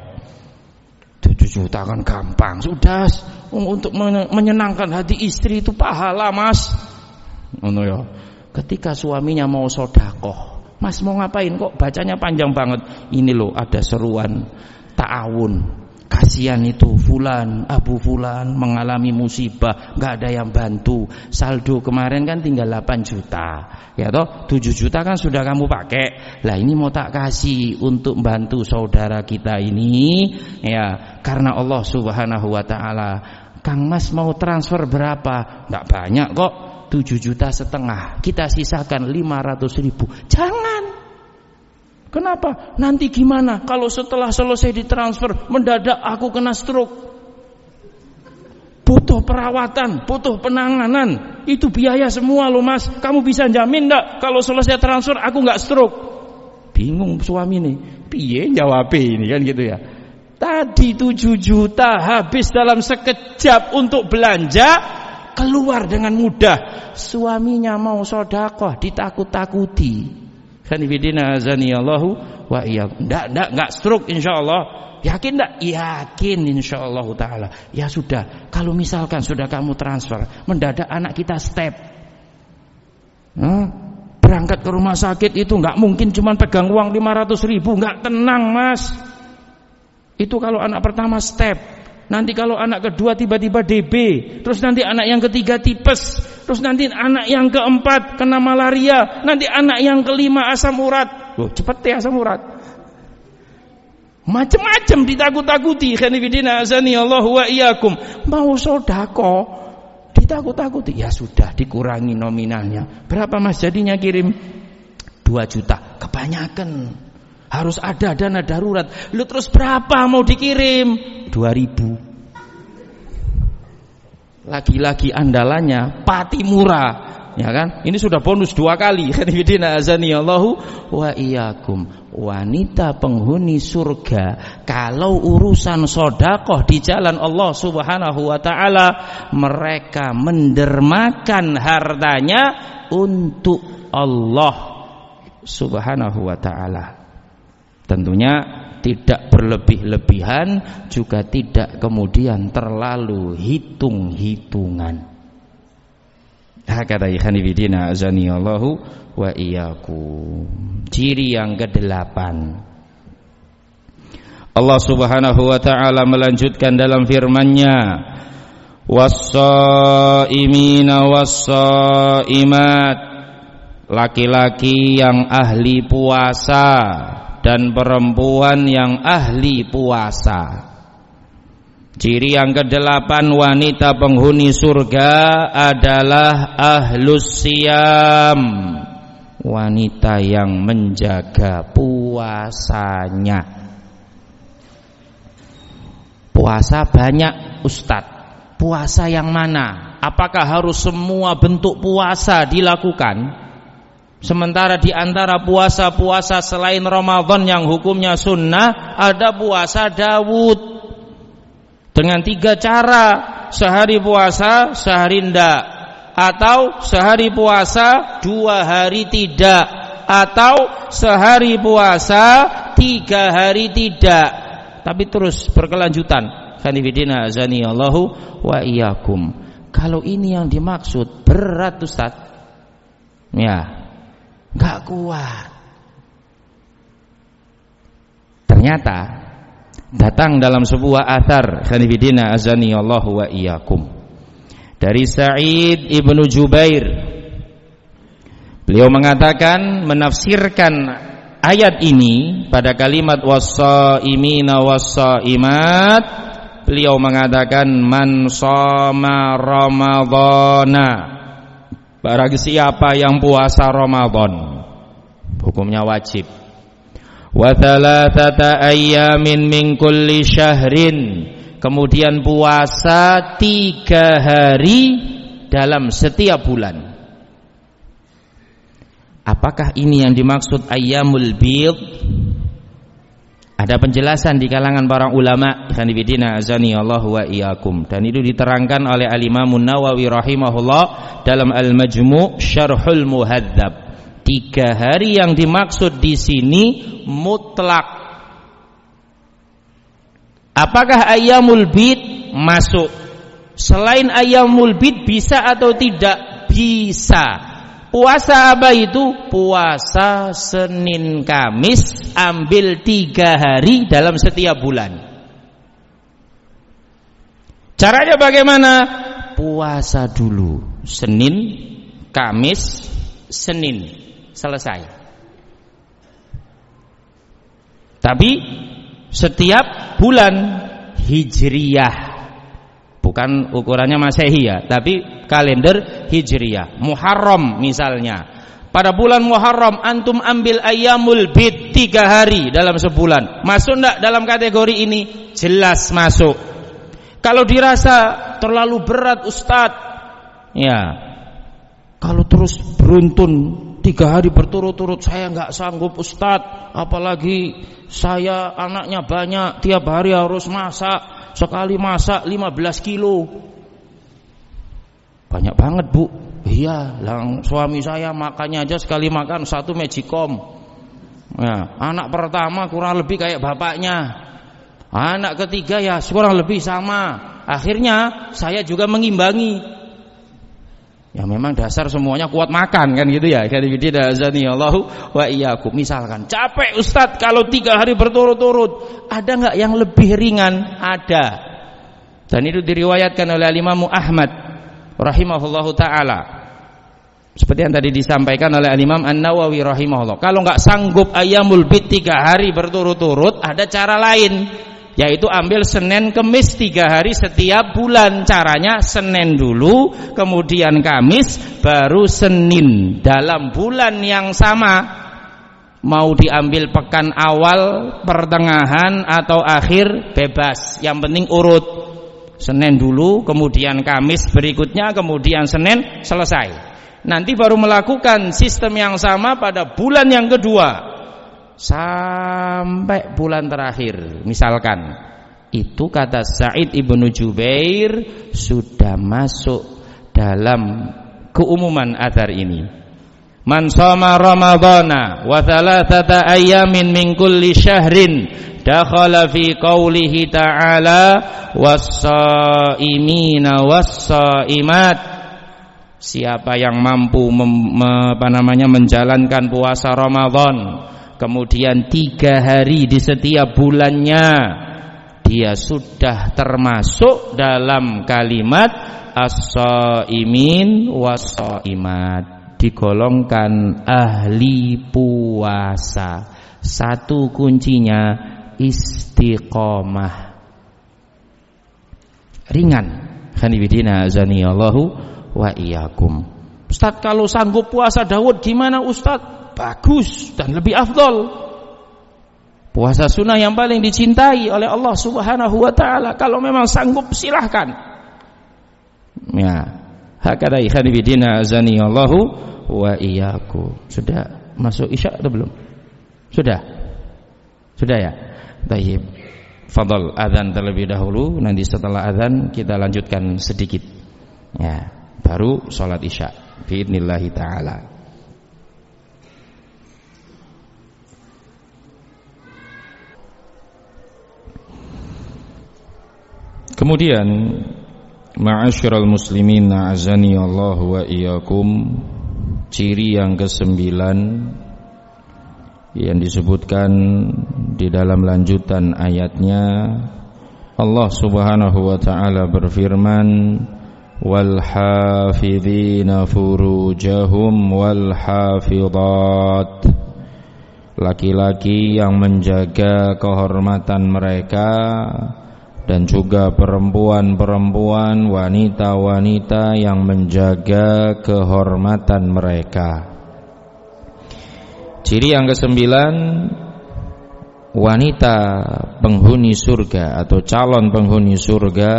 7 juta kan gampang. Sudah, untuk menyenangkan hati istri itu pahala, Mas. Ngono ya. Ketika suaminya mau sedekah, Mas mau ngapain kok bacanya panjang banget? Ini loh ada seruan ta'awun. kasihan itu fulan, Abu Fulan mengalami musibah, nggak ada yang bantu. Saldo kemarin kan tinggal 8 juta, ya toh 7 juta kan sudah kamu pakai. Lah ini mau tak kasih untuk bantu saudara kita ini, ya karena Allah Subhanahu Wa Taala. Kang Mas mau transfer berapa? Nggak banyak kok, 7,5 juta. Kita sisakan 500.000. Jangan. Kenapa? Nanti gimana kalau setelah selesai ditransfer mendadak aku kena stroke? Butuh perawatan, butuh penanganan. Itu biaya semua loh Mas. Kamu bisa jamin enggak kalau selesai transfer aku enggak stroke? Bingung suami nih. Piye jawab ini kan gitu ya. Tadi 7 juta habis dalam sekejap untuk belanja, keluar dengan mudah. Suaminya mau sedekah ditakut-takuti. Khanifidina azanillahu wa iyyakum. Enggak stroke insyaallah. Yakin enggak? Yakin insyaallah taala. Ya sudah, kalau misalkan sudah kamu transfer, mendadak anak kita step. Berangkat ke rumah sakit itu enggak mungkin cuma pegang uang 500.000, enggak tenang, Mas. Itu kalau anak pertama step. Nanti kalau anak kedua tiba-tiba DB, terus nanti anak yang ketiga tipes, terus nanti anak yang keempat kena malaria, nanti anak yang kelima asam urat. Loh, cepet ya asam urat. Macam-macam ditakut-takuti. Khanifidina azani Allah wa iyyakum. Mau sedekah ditakut-takuti. Ya sudah, dikurangi nominalnya. Berapa Mas jadinya kirim? 2 juta. Kebanyakan. Harus ada dana darurat. Lu terus berapa mau dikirim? 2.000. Lagi-lagi andalannya Pati Murah, ya kan? Ini sudah bonus 2 kali. Khanifidina azanillahu wa iyyakum. Wanita penghuni surga kalau urusan sedekah di jalan Allah Subhanahu wa taala, mereka mendermakan hartanya untuk Allah Subhanahu wa taala. Tentunya tidak berlebih-lebihan, juga tidak kemudian terlalu hitung-hitungan. Hakata ikhwanifidina azanillahu wa iyyakum. Ciri yang ke-8, Allah Subhanahu wa taala melanjutkan dalam firman-Nya, was-shaimina was-shaimat, laki-laki yang ahli puasa dan perempuan yang ahli puasa. Ciri yang ke-8 wanita penghuni surga adalah ahlus siyam, wanita yang menjaga puasanya. Puasa banyak, Ustadz. Puasa yang mana? Apakah harus semua bentuk puasa dilakukan? Sementara di antara puasa-puasa selain Ramadan yang hukumnya sunnah, ada puasa Daud dengan 3 cara. Sehari puasa, sehari ndak, atau sehari puasa 2 hari tidak, atau sehari puasa 3 hari tidak. Tapi terus berkelanjutan. Khanifidina azanillahu wa iyyakum. Kalau ini yang dimaksud berat Ustaz, ya gak kuat. Ternyata datang dalam sebuah athar, khanifidina azani Allah wa iyyakum, dari Sa'id ibnu Jubair. Beliau mengatakan, menafsirkan ayat ini pada kalimat was-shaimina was-shaimat, beliau mengatakan man shoma ramadhana, barang siapa yang puasa Ramadan, hukumnya wajib. Wa thalathata ayyamin min kulli syahrin, kemudian puasa 3 hari dalam setiap bulan. Apakah ini yang dimaksud ayyamul bid? Ada penjelasan di kalangan para ulama, khanifidina azani Allah wa iyyakum, dan itu diterangkan oleh Al-Imam Nawawi rahimahullah dalam Al-Majmu' Syarhul Muhadzab. 3 hari yang dimaksud di sini mutlak. Apakah ayyamul bid masuk? Selain ayyamul bid bisa atau tidak? Bisa. Puasa apa itu? Puasa Senin Kamis, ambil 3 hari dalam setiap bulan. Caranya bagaimana? Puasa dulu Senin, Kamis, Senin, selesai. Tapi setiap bulan Hijriyah, bukan ukurannya Masehi ya, tapi kalender Hijriyah. Muharram misalnya, pada bulan Muharram antum ambil ayyamul bid 3 hari dalam sebulan. Masuk enggak dalam kategori ini? Jelas masuk. Kalau dirasa terlalu berat Ustadz, ya kalau terus beruntun 3 hari berturut-turut saya enggak sanggup Ustadz, apalagi saya anaknya banyak, tiap hari harus masak, sekali masak 15 kilo. Banyak banget Bu. Iya, suami saya makannya aja sekali makan 1 magicom. Ya, anak pertama kurang lebih kayak bapaknya. Anak ketiga ya kurang lebih sama. Akhirnya saya juga mengimbangi. Ya memang dasar semuanya kuat makan kan gitu ya. Kadang-kadang azanillahu wa iyyakum. Misalkan capek Ustadz kalau 3 hari berturut-turut, ada enggak yang lebih ringan? Ada. Dan itu diriwayatkan oleh Imam Ahmad rahimahullahu taala. Seperti yang tadi disampaikan oleh Imam An-Nawawi rahimahullah. Kalau enggak sanggup ayyamul bid 3 hari berturut-turut, ada cara lain, yaitu ambil Senin Kemis 3 hari setiap bulan. Caranya Senin dulu, kemudian Kamis, baru Senin dalam bulan yang sama. Mau diambil pekan awal, pertengahan atau akhir, bebas, yang penting urut. Senin dulu, kemudian Kamis berikutnya, kemudian Senin, selesai. Nanti baru melakukan sistem yang sama pada bulan yang kedua sampai bulan terakhir. Misalkan itu kata Sa'id ibnu Jubair sudah masuk dalam keumuman athar ini. Man shoma ramadhana wa thalathata ayyamin min kulli syahrin dakhala fi qoulihi ta'ala was-shaimina was-shaimat. Siapa yang mampu menjalankan puasa Ramadan, kemudian 3 hari di setiap bulannya, dia sudah termasuk dalam kalimat as-shaimin was-shaimat, digolongkan ahli puasa. Satu kuncinya istiqomah, ringan. Khanibidina azanillahu wa iyyakum. Ustaz, kalau sanggup puasa Daud gimana Ustaz? Bagus dan lebih afdol. Puasa sunnah yang paling dicintai oleh Allah Subhanahu wa taala. Kalau memang sanggup silahkan. Ya, hakada ikhwan bidina azani Allahu wa iyyakum. Sudah masuk Isya atau belum? Sudah. Sudah ya? Baik. Fadhal azan terlebih dahulu, nanti setelah azan kita lanjutkan sedikit. Ya, baru sholat Isya biidnillahi ta'ala. Kemudian ma'asyiral muslimin a'azani Allah wa iyyakum, ciri yang ke-9 yang disebutkan di dalam lanjutan ayatnya, Allah Subhanahu wa taala berfirman wal hafidhina furujahum wal hafidhat, laki-laki yang menjaga kehormatan mereka dan juga perempuan-perempuan, wanita-wanita yang menjaga kehormatan mereka. Ciri yang ke-9, wanita penghuni surga atau calon penghuni surga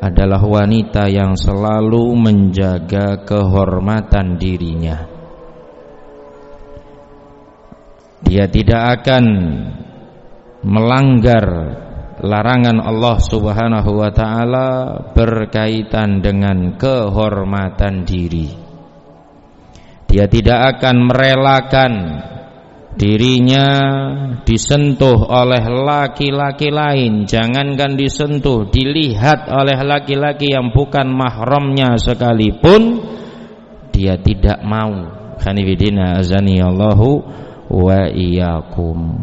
adalah wanita yang selalu menjaga kehormatan dirinya. Dia tidak akan melanggar larangan Allah Subhanahu wa taala berkaitan dengan kehormatan diri. Dia tidak akan merelakan dirinya disentuh oleh laki-laki lain, jangankan disentuh, dilihat oleh laki-laki yang bukan mahramnya sekalipun dia tidak mau. Khanifidina azani Allahu wa iyyakum.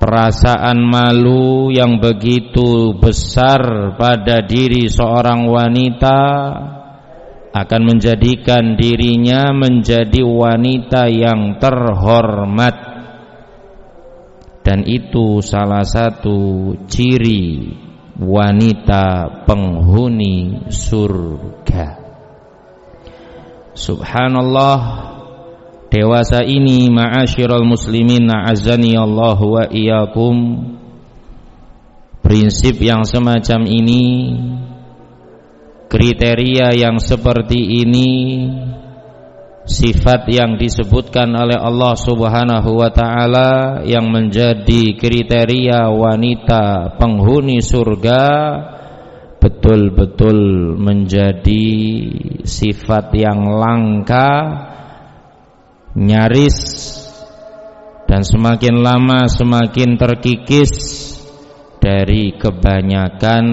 perasaan malu yang begitu besar pada diri seorang wanita akan menjadikan dirinya menjadi wanita yang terhormat, dan itu salah satu ciri wanita penghuni surga. Subhanallah, dewasa ini ma'asyiral muslimin a'azzani Allah wa iyyakum, prinsip yang semacam ini, kriteria yang seperti ini, sifat yang disebutkan oleh Allah Subhanahu wa taala yang menjadi kriteria wanita penghuni surga betul-betul menjadi sifat yang langka, nyaris, dan semakin lama semakin terkikis dari kebanyakan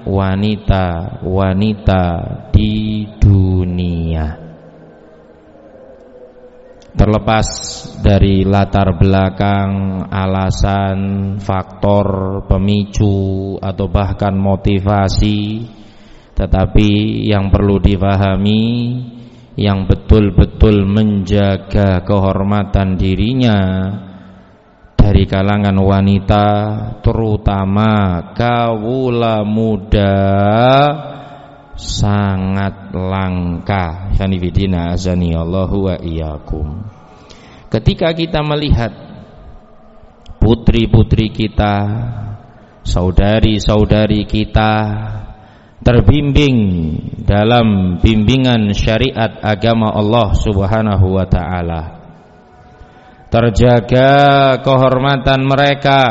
wanita-wanita di dunia. Terlepas dari latar belakang, alasan, faktor pemicu atau bahkan motivasi, tetapi yang perlu dipahami, yang betul-betul menjaga kehormatan dirinya dari kalangan wanita, terutama kawula muda, sangat langka. Sanibidina azani Allahu wa iyyakum. Ketika kita melihat putri-putri kita, saudari-saudari kita terbimbing dalam bimbingan syariat agama Allah Subhanahu wa taala, terjaga kehormatan mereka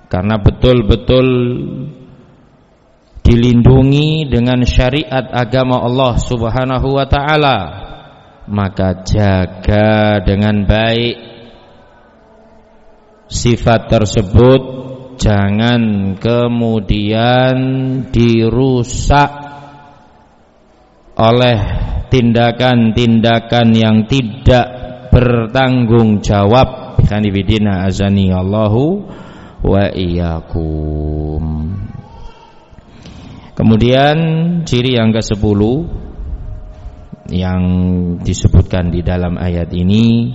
karena betul-betul dilindungi dengan syariat agama Allah Subhanahu wa taala, maka jaga dengan baik sifat tersebut, jangan kemudian dirusak oleh tindakan-tindakan yang tidak bertanggung jawab. Kanibidina azani Allahu wa iyyakum. Kemudian ciri yang ke-10 yang disebutkan di dalam ayat ini,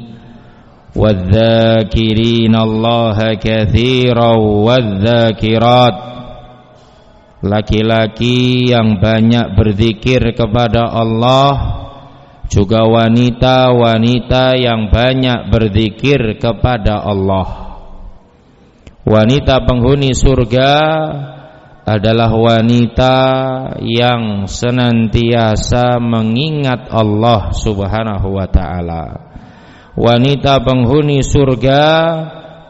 wadzakirinallaha katsiran wadzakirat, laki-laki yang banyak berzikir kepada Allah, juga wanita-wanita yang banyak berzikir kepada Allah. Wanita penghuni surga adalah wanita yang senantiasa mengingat Allah Subhanahu wa ta'ala. Wanita penghuni surga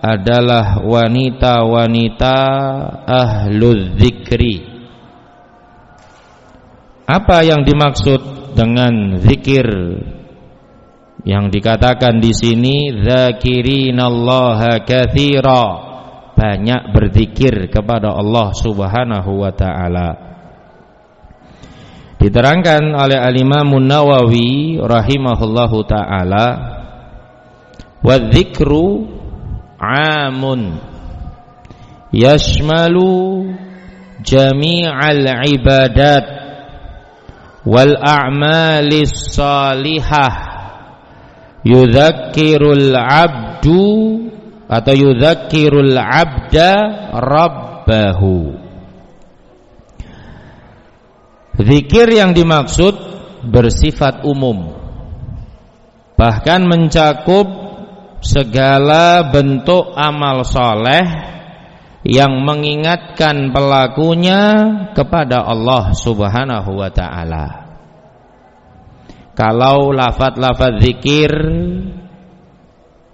adalah wanita-wanita ahlul dzikri. Apa yang dimaksud dengan zikir yang dikatakan di sini? Dzakirinallaha katsira, banyak berzikir kepada Allah Subhanahu wa ta'ala. Diterangkan oleh Al-Imam Nawawi rahimahullahu ta'ala, wadzikru amun yashmalu jami'al ibadat wal a'malis salihah, yudzakkirul abdu atau yudzakkirul abda rabbahu. Zikir yang dimaksud bersifat umum, bahkan mencakup segala bentuk amal soleh yang mengingatkan pelakunya kepada Allah Subhanahu wa ta'ala. Kalau lafaz-lafaz zikir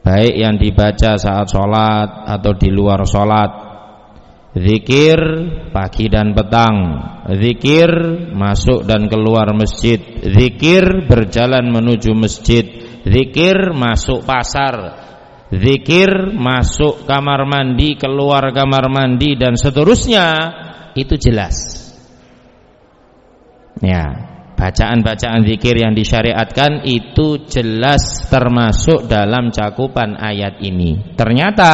baik yang dibaca saat sholat atau di luar sholat, zikir pagi dan petang, zikir masuk dan keluar masjid, zikir berjalan menuju masjid, zikir masuk pasar, zikir masuk kamar mandi, keluar kamar mandi, dan seterusnya, itu jelas. Ya, bacaan-bacaan zikir yang disyariatkan itu jelas termasuk dalam cakupan ayat ini. Ternyata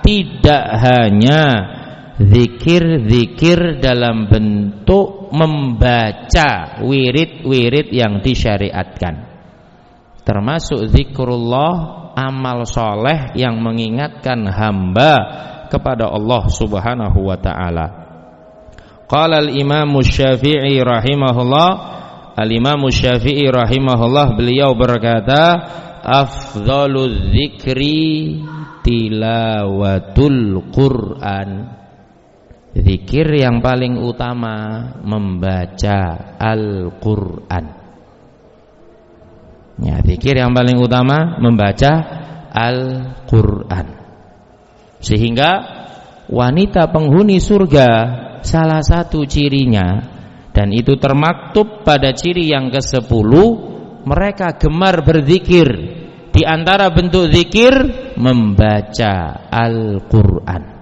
tidak hanya zikir-zikir dalam bentuk membaca wirid-wirid yang disyariatkan, termasuk zikrullah, amal soleh yang mengingatkan hamba kepada Allah Subhanahu wa ta'ala. Qala al-Imam Syafi'i rahimahullah, al-Imam Syafi'i rahimahullah beliau berkata, afdhalul dzikri tilawatul Qur'an. Zikir yang paling utama membaca Al-Qur'an. Ya, zikir yang paling utama membaca Al-Qur'an. Sehingga wanita penghuni surga salah satu cirinya, dan itu termaktub pada ciri yang ke-10, mereka gemar berzikir. Di antara bentuk zikir membaca Al-Qur'an.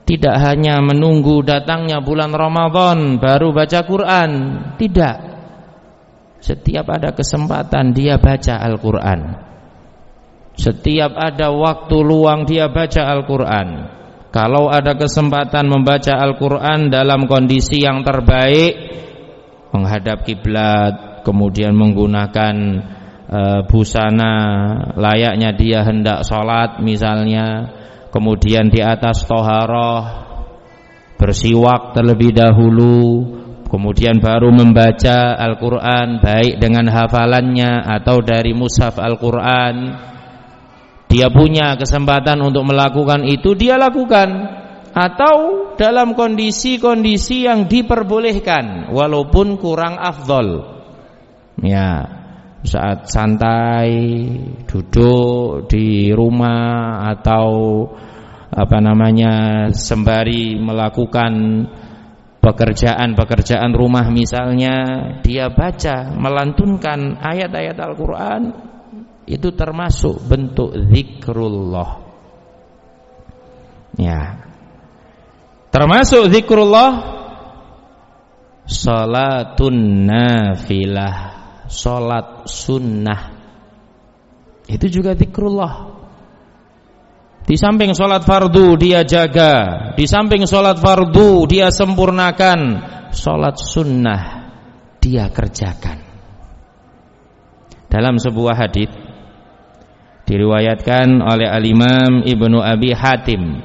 Tidak hanya menunggu datangnya bulan Ramadan baru baca Quran, tidak. Setiap ada kesempatan dia baca Al-Qur'an. Setiap ada waktu luang dia baca Al-Qur'an. Kalau ada kesempatan membaca Al-Qur'an dalam kondisi yang terbaik, menghadap kiblat, kemudian menggunakan busana layaknya dia hendak sholat misalnya, kemudian di atas toharoh, bersiwak terlebih dahulu, kemudian baru membaca Al-Qur'an, baik dengan hafalannya atau dari mushaf Al-Qur'an. Dia punya kesempatan untuk melakukan itu, dia lakukan. Atau dalam kondisi-kondisi yang diperbolehkan walaupun kurang afdol. Ya, saat santai, duduk di rumah atau sembari melakukan pekerjaan rumah misalnya, dia baca, melantunkan ayat-ayat Al-Qur'an, itu termasuk bentuk zikrullah. Ya. Termasuk zikrullah salatun nafilah, salat sunnah. Itu juga zikrullah. Di samping salat fardu dia jaga, di samping salat fardu dia sempurnakan, salat sunnah dia kerjakan. Dalam sebuah hadis diriwayatkan oleh Al-Imam Ibnu Abi Hatim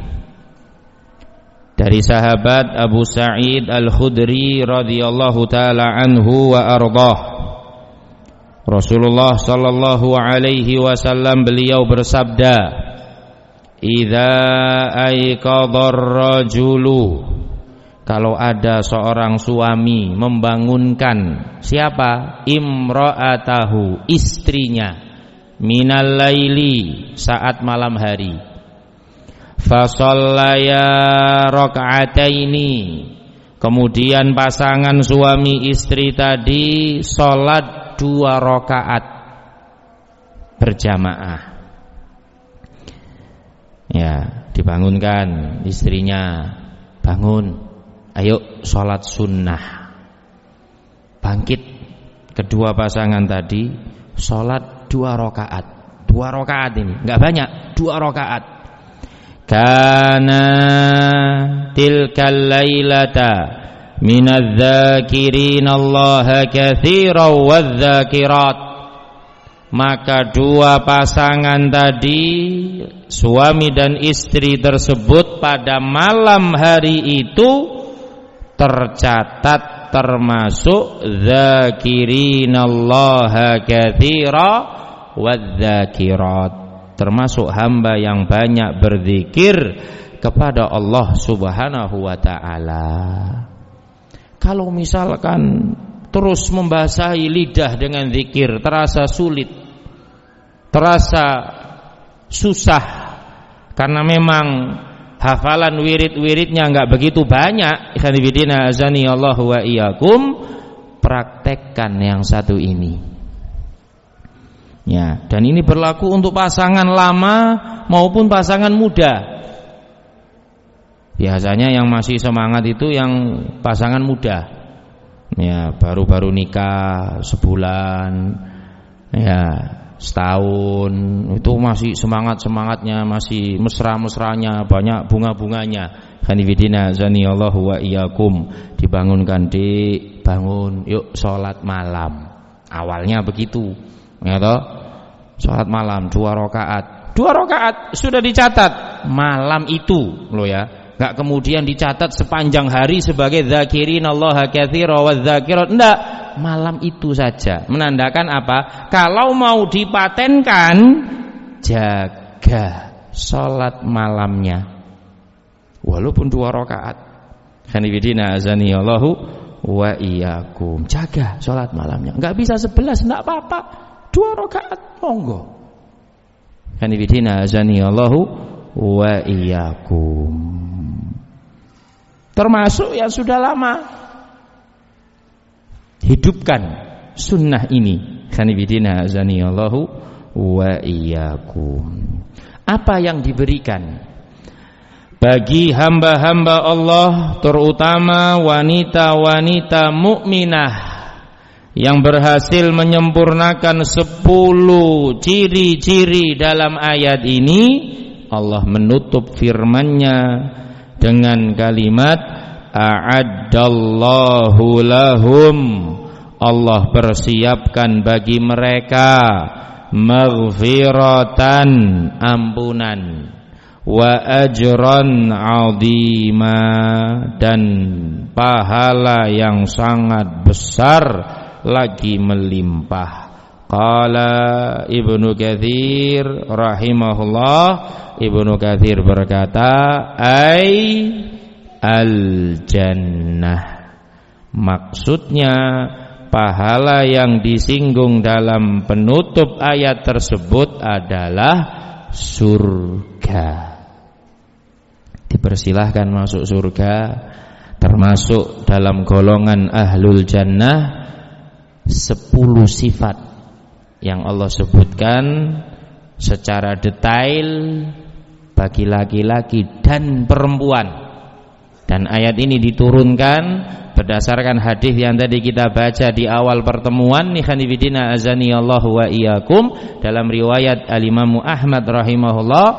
dari sahabat Abu Sa'id Al-Khudri radhiyallahu taala anhu wa ardhah, Rasulullah sallallahu alaihi wasallam beliau bersabda, idza aiqadhar rajulu, kalau ada seorang suami membangunkan siapa? Imra'atahu, istrinya, minal laili, saat malam hari, fasallaya raka'ataini, kemudian pasangan suami istri tadi salat 2 rakaat berjamaah. Ya, dibangunkan istrinya, bangun, ayo salat sunnah. Bangkit kedua pasangan tadi salat 2 rakaat. 2 rakaat ini enggak banyak, 2 rakaat. Kana tilkal lailata minadz-dzakirinallaha katsiran wadz-dzakirat, maka 2 pasangan tadi, suami dan istri tersebut, pada malam hari itu tercatat termasuk dzakirinallaha katsiran wadz-dzakirat, termasuk hamba yang banyak berzikir kepada Allah Subhanahu wa ta'ala. Kalau misalkan terus membasahi lidah dengan zikir terasa sulit, terasa susah, karena memang hafalan wirid-wiridnya enggak begitu banyak, ikhwan fillah azani Allah wa iyyakum, praktekkan yang satu ini. Ya, dan ini berlaku untuk pasangan lama maupun pasangan muda. Biasanya yang masih semangat itu yang pasangan muda. Ya, baru-baru nikah sebulan, ya, setahun itu masih semangat-semangatnya, masih mesra-mesranya, banyak bunga-bunganya. Khanifidina zaniyallahu wa iyyakum. Dibangunkan, bangun, yuk salat malam. Awalnya begitu. Ya toh? Salat malam 2 rakaat. 2 rakaat sudah dicatat malam itu loh ya. Enggak kemudian dicatat sepanjang hari sebagai dzakirinallaha katsira wadzakirat. Enggak, malam itu saja. Menandakan apa? Kalau mau dipatenkan, jaga salat malamnya. Walaupun 2 rakaat. Khanifidina azanillahu wa iyyakum. Jaga salat malamnya. Enggak bisa 11 enggak apa-apa. 2 rakaat monggo. Khanifidina azanillahu wa iyyakum. Termasuk yang sudah lama hidupkan sunnah ini. Khanifidina azanillahu wa iyyakum. Apa yang diberikan bagi hamba-hamba Allah, terutama wanita-wanita mukminah yang berhasil menyempurnakan 10 ciri-ciri dalam ayat ini, Allah menutup firman-Nya dengan kalimat a'addallahu lahum. Allah persiapkan bagi mereka maghfiratan, ampunan, wa ajran 'azima, dan pahala yang sangat besar lagi melimpah. Qala Ibnu Katsir rahimahullah, Ibnu Katsir berkata, ai al-jannah. Maksudnya pahala yang disinggung dalam penutup ayat tersebut adalah surga. Dipersilahkan masuk surga, termasuk dalam golongan ahlul jannah. 10 sifat yang Allah sebutkan secara detail bagi laki-laki dan perempuan. Dan ayat ini diturunkan berdasarkan hadis yang tadi kita baca di awal pertemuan. Khanifidina azanillahu wa iyyakum. Dalam riwayat al-Imam Ahmad rahimahullah,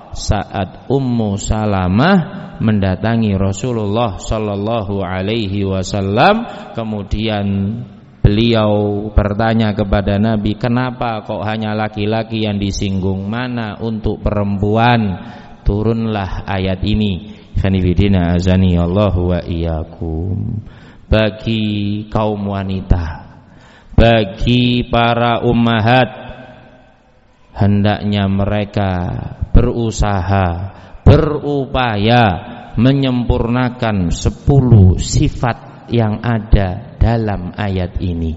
saat Ummu Salamah mendatangi Rasulullah sallallahu alaihi wasallam, kemudian beliau bertanya kepada Nabi, kenapa kok hanya laki-laki yang disinggung, mana untuk perempuan? Turunlah ayat ini. Khanifidina azanillahu wa iyyakum. Bagi kaum wanita, bagi para ummahat, hendaknya mereka berusaha, berupaya menyempurnakan 10 sifat yang ada dalam ayat ini.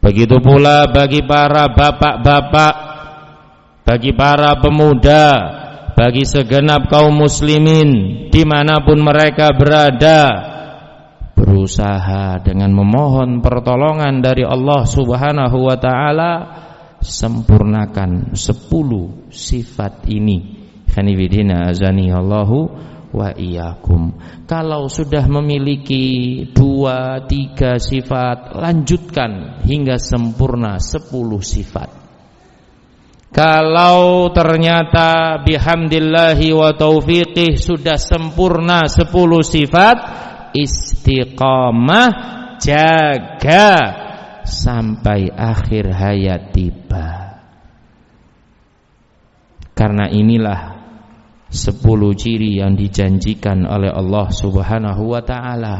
Begitu pula bagi para bapak-bapak, bagi para pemuda, bagi segenap kaum muslimin dimanapun mereka berada, berusaha dengan memohon pertolongan dari Allah subhanahu wa ta'ala, sempurnakan 10 sifat ini. Khanifidina azanillahu wa iyyakum. Kalau sudah memiliki 2-3 sifat, lanjutkan hingga sempurna 10 sifat. Kalau ternyata bihamdillahi wa taufiqih sudah sempurna 10 sifat, istiqamah, jaga sampai akhir hayat tiba. Karena inilah 10 ciri yang dijanjikan oleh Allah subhanahu wa ta'ala.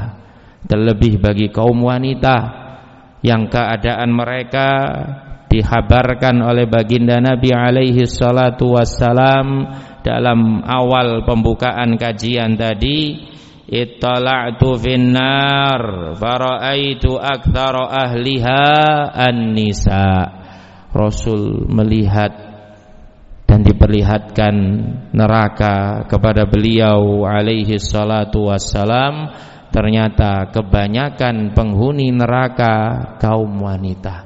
Terlebih bagi kaum wanita yang keadaan mereka dihabarkan oleh baginda Nabi alaihi salatu wassalam dalam awal pembukaan kajian tadi, ittala'tu finnar fara'aitu aktsara ahliha an-nisa. Rasul melihat dan diperlihatkan neraka kepada beliau alaihi salatu wassalam. Ternyata kebanyakan penghuni neraka kaum wanita.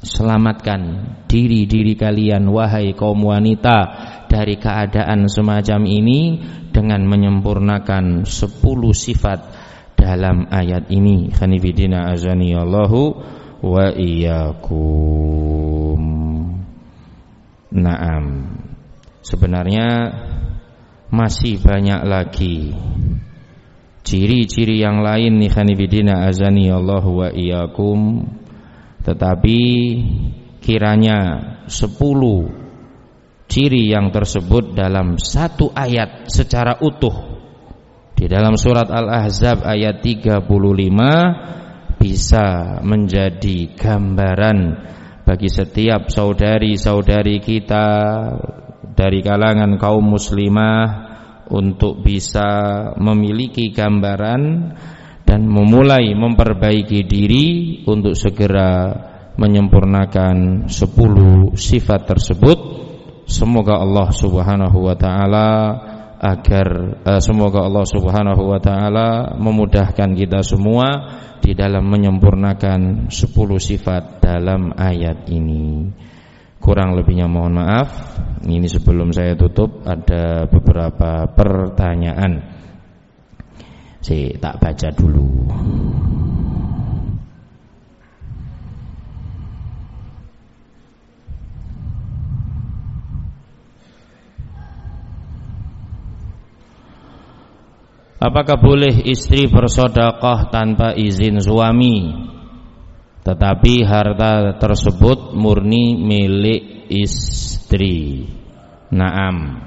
Selamatkan diri-diri kalian wahai kaum wanita dari keadaan semacam ini dengan menyempurnakan 10 sifat dalam ayat ini. Khanifidina azanillahu wa iyyakum. Naam. Sebenarnya masih banyak lagi ciri-ciri yang lain nih khanifidina azani Allah wa iyyakum, tetapi kiranya 10 ciri yang tersebut dalam satu ayat secara utuh di dalam surat Al-Ahzab ayat 35 bisa menjadi gambaran bagi setiap saudari-saudari kita dari kalangan kaum muslimah untuk bisa memiliki gambaran dan memulai memperbaiki diri untuk segera menyempurnakan 10 sifat tersebut. Semoga Allah Subhanahu wa taala memudahkan kita semua di dalam menyempurnakan 10 sifat dalam ayat ini. Kurang lebihnya mohon maaf. Ini sebelum saya tutup ada beberapa pertanyaan. Saya tak baca dulu. Apakah boleh istri bersedekah tanpa izin suami, tetapi harta tersebut murni milik istri? Naam.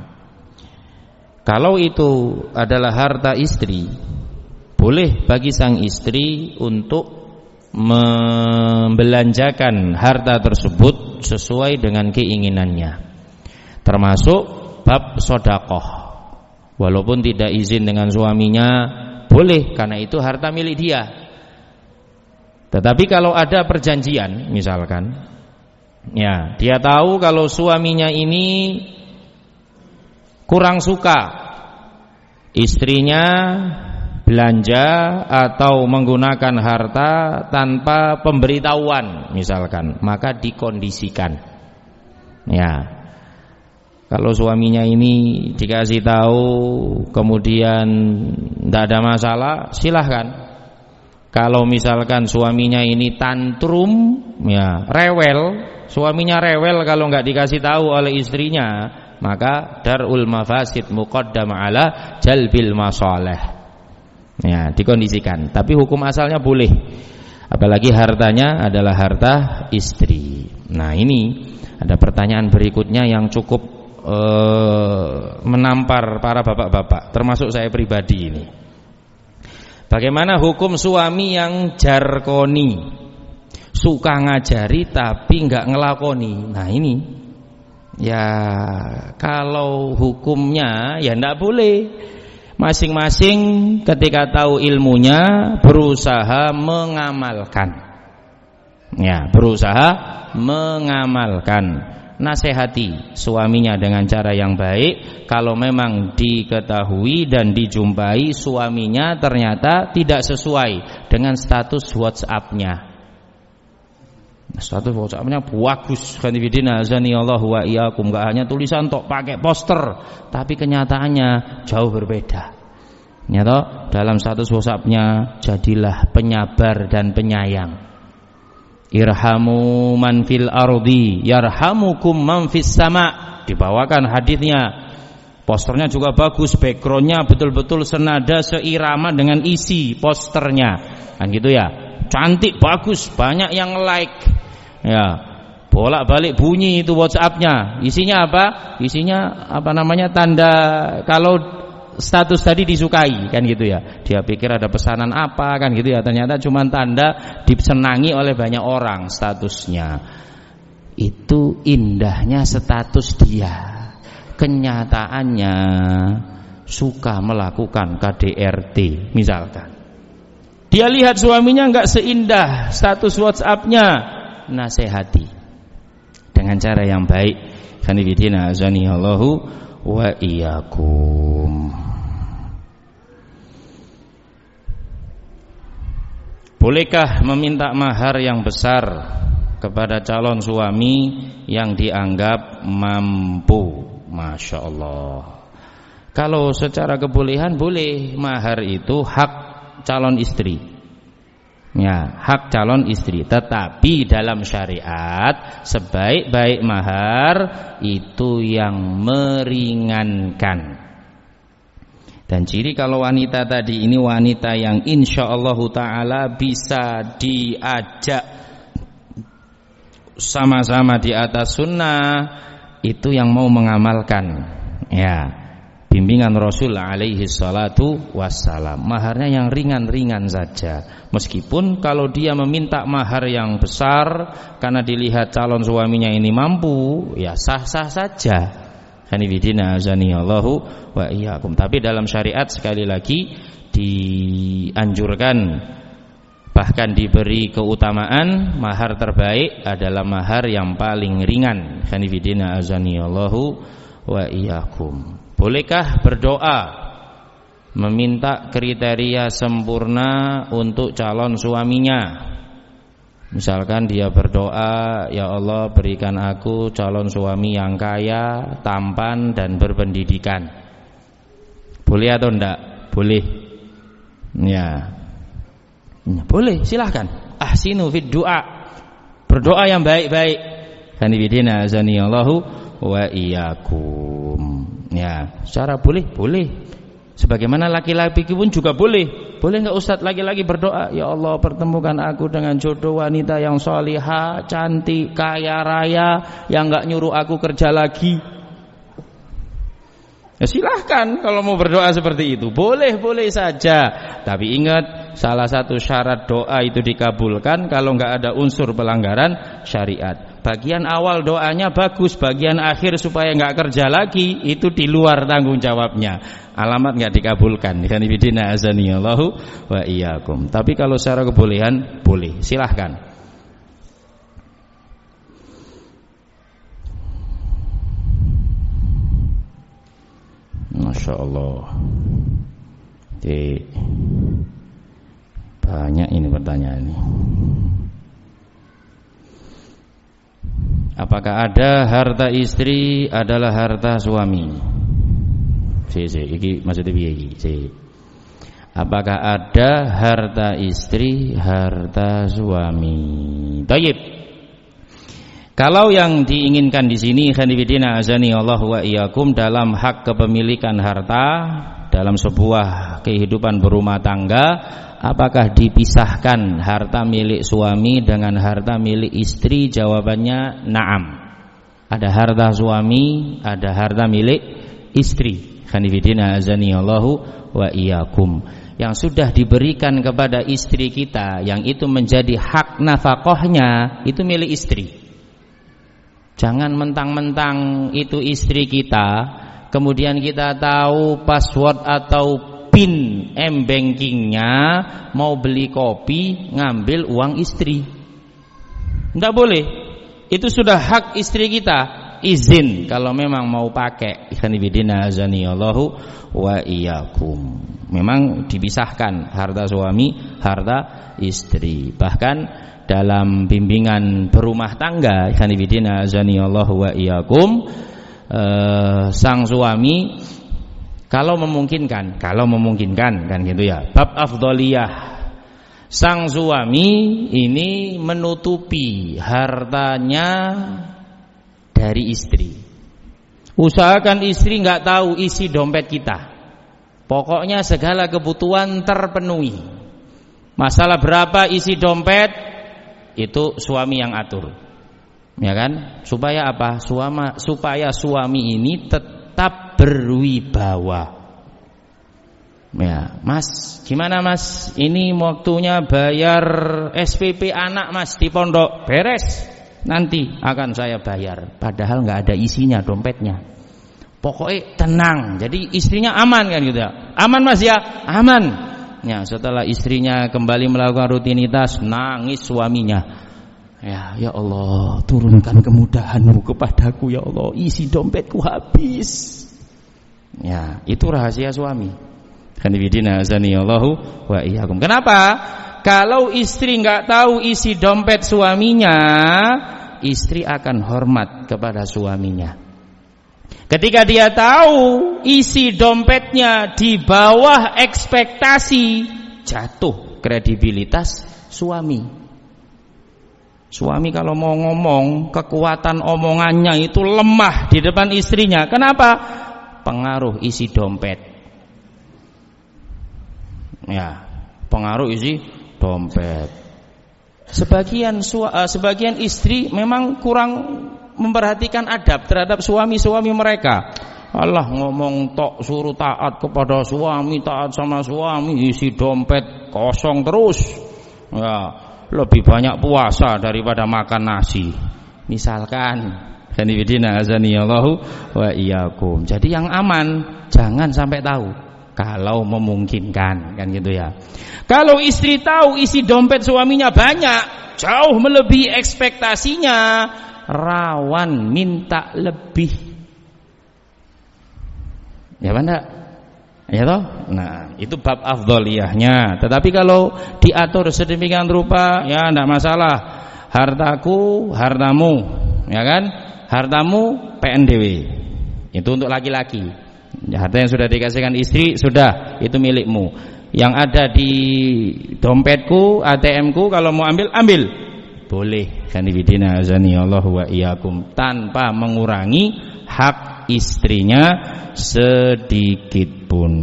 Kalau itu adalah harta istri, boleh bagi sang istri untuk membelanjakan harta tersebut sesuai dengan keinginannya, termasuk bab sedekah. Walaupun tidak izin dengan suaminya, boleh, karena itu harta milik dia. Tetapi kalau ada perjanjian, misalkan, ya, dia tahu kalau suaminya ini kurang suka istrinya belanja atau menggunakan harta tanpa pemberitahuan, misalkan, maka dikondisikan. Ya. Kalau suaminya ini dikasih tahu kemudian tidak ada masalah, silahkan. Kalau misalkan suaminya ini tantrum, ya, rewel, suaminya rewel kalau nggak dikasih tahu oleh istrinya, maka darul mafasid muqaddam ala jalbil masalih. Ya, dikondisikan. Tapi hukum asalnya boleh. Apalagi hartanya adalah harta istri. Nah, ini ada pertanyaan berikutnya yang cukup menampar para bapak-bapak, termasuk saya pribadi ini. Bagaimana hukum suami yang jarkoni, suka ngajari tapi nggak ngelakoni? Nah ini, ya kalau hukumnya ya nggak boleh. Masing-masing ketika tahu ilmunya berusaha mengamalkan. Ya, berusaha mengamalkan. Nasihati suaminya dengan cara yang baik. Kalau memang diketahui dan dijumpai suaminya ternyata tidak sesuai dengan status WhatsApp-nya. Status WhatsApp-nya bagus, khanifidina azanillahu wa iyyakum, enggak hanya tulisan tok, pakai poster, tapi kenyataannya jauh berbeda. Ya toh, dalam status WhatsApp-nya jadilah penyabar dan penyayang. Irhamu man fil ardi yarhamukum man fis sama. Dibawakan hadisnya. Posternya juga bagus, backgroundnya betul-betul senada seirama dengan isi posternya. Kan gitu ya. Cantik, bagus, banyak yang like. Ya. Bolak-balik bunyi itu WhatsApp-nya. Isinya apa? Isinya apa namanya? Tanda kalau status tadi disukai, kan gitu ya. Dia pikir ada pesanan apa, kan gitu ya. Ternyata cuma tanda disenangi oleh banyak orang statusnya. Itu indahnya status dia. Kenyataannya suka melakukan KDRT misalkan. Dia lihat suaminya enggak seindah status WhatsApp-nya. Nasihati dengan cara yang baik. Khanifidina azanillahu wa iyyakum. Bolehkah meminta mahar yang besar kepada calon suami yang dianggap mampu? Masya Allah. Kalau secara kebolehan boleh. Mahar itu hak calon istri. Ya, hak calon istri. Tetapi dalam syariat sebaik-baik mahar itu yang meringankan. Dan ciri kalau wanita tadi ini wanita yang insyaallah ta'ala bisa diajak sama-sama di atas sunnah, itu yang mau mengamalkan ya bimbingan Rasul alaihi salatu wassalam. Maharnya yang ringan-ringan saja. Meskipun kalau dia meminta mahar yang besar karena dilihat calon suaminya ini mampu, ya sah-sah saja. Hanifidina azanillahu wa iyyakum. Tapi dalam syariat sekali lagi dianjurkan, bahkan diberi keutamaan, mahar terbaik adalah mahar yang paling ringan. Hanifidina azanillahu wa iyyakum. Bolehkah berdoa meminta kriteria sempurna untuk calon suaminya? Misalkan dia berdoa, ya Allah berikan aku calon suami yang kaya, tampan dan berpendidikan. Boleh atau enggak? Boleh. Ya. Boleh, silahkan. Ahsinu fid du'a. Berdoa yang baik-baik. Hanifidina azanillahu wa iyyakum. Ya, secara boleh. Sebagaimana laki-laki pun juga boleh. Boleh enggak Ustaz laki-laki berdoa, ya Allah pertemukan aku dengan jodoh wanita yang salihah, cantik, kaya raya, yang enggak nyuruh aku kerja lagi. Ya silahkan kalau mau berdoa seperti itu. Boleh saja. Tapi ingat, salah satu syarat doa itu dikabulkan kalau enggak ada unsur pelanggaran syariat. Bagian awal doanya bagus, bagian akhir supaya enggak kerja lagi itu di luar tanggung jawabnya. Alamat enggak dikabulkan. Hanifidina azanillahu wa iyyakum. Tapi kalau secara kebolehan boleh, silahkan. Masya Allah. Banyak ini pertanyaan ini. Apakah ada harta istri adalah harta suami? Iki maksudnya piye iki? Apakah ada harta istri harta suami? Baik. Kalau yang diinginkan di sini khanifidina azani Allah wa iyyakum dalam hak kepemilikan harta dalam sebuah kehidupan berumah tangga, apakah dipisahkan harta milik suami dengan harta milik istri? Jawabannya na'am. Ada harta suami, ada harta milik istri. Khanifidina azani Allah wa iyyakum. Yang sudah diberikan kepada istri kita, yang itu menjadi hak nafkahnya, itu milik istri. Jangan mentang-mentang itu istri kita, kemudian kita tahu password atau PIN m-bankingnya, mau beli kopi ngambil uang istri. Tidak boleh. Itu sudah hak istri kita. Izin kalau memang mau pakai. Ikhwanifidina azanillahu wa iyyakum. Memang dipisahkan harta suami, harta istri. Bahkan dalam bimbingan berumah tangga, ikhwanifidina azanillahu wa iyyakum, sang suami kalau memungkinkan kan gitu ya, bab afdhaliyah, sang suami ini menutupi hartanya dari istri. Usahakan istri enggak tahu isi dompet kita. Pokoknya segala kebutuhan terpenuhi. Masalah berapa isi dompet itu suami yang atur. Ya kan? Supaya apa? Supaya suami ini tetap berwibawa. Ya, Mas, gimana Mas? Ini waktunya bayar SPP anak Mas di pondok. Beres. Nanti akan saya bayar. Padahal enggak ada isinya dompetnya. Pokoknya tenang. Jadi istrinya aman kan gitu ya. Aman Mas ya? Aman. Ya, setelah istrinya kembali melakukan rutinitas, nangis suaminya. Ya Allah, turunkan kemudahan-Mu kepadaku ya Allah, isi dompetku habis. Ya, itu rahasia suami. Khanifidina azanillahu wa iyyakum. Kenapa? Kalau istri enggak tahu isi dompet suaminya, istri akan hormat kepada suaminya. Ketika dia tahu isi dompetnya di bawah ekspektasi, jatuh kredibilitas suami. Suami kalau mau ngomong, kekuatan omongannya itu lemah di depan istrinya. Kenapa? Pengaruh isi dompet. Ya, pengaruh isi dompet. Sebagian istri memang kurang memperhatikan adab terhadap suami-suami mereka. Allah ngomong tok suruh taat kepada suami, taat sama suami, isi dompet kosong terus. Ya, lebih banyak puasa daripada makan nasi. Misalkan, kanibidina azanillahu wa iyyakum. Jadi yang aman jangan sampai tahu kalau memungkinkan, kan gitu ya. Kalau istri tahu isi dompet suaminya banyak, jauh melebihi ekspektasinya, rawan minta lebih. Ya Anda? Ya toh? Nah, itu bab afdholiyahnya. Tetapi kalau diatur sedemikian rupa, ya enggak masalah. Hartaku, hartamu, ya kan? Hartamu PNDW. Itu untuk laki-laki. Harta yang sudah dikasihkan istri sudah, itu milikmu. Yang ada di dompetku, ATM-ku, kalau mau ambil, ambil. Boleh. Kanibidina azanillahu wa iyyakum, tanpa mengurangi hak istrinya sedikit pun.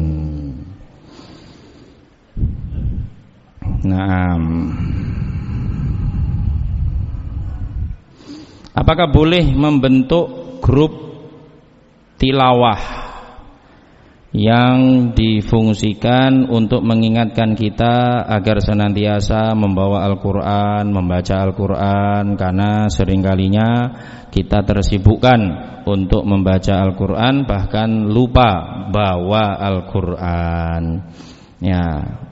Nah, apakah boleh membentuk grup tilawah yang difungsikan untuk mengingatkan kita agar senantiasa membawa Al-Quran, membaca Al-Quran, karena seringkalinya kita tersibukkan untuk membaca Al-Quran, bahkan lupa bawa Al-Quran. Ya,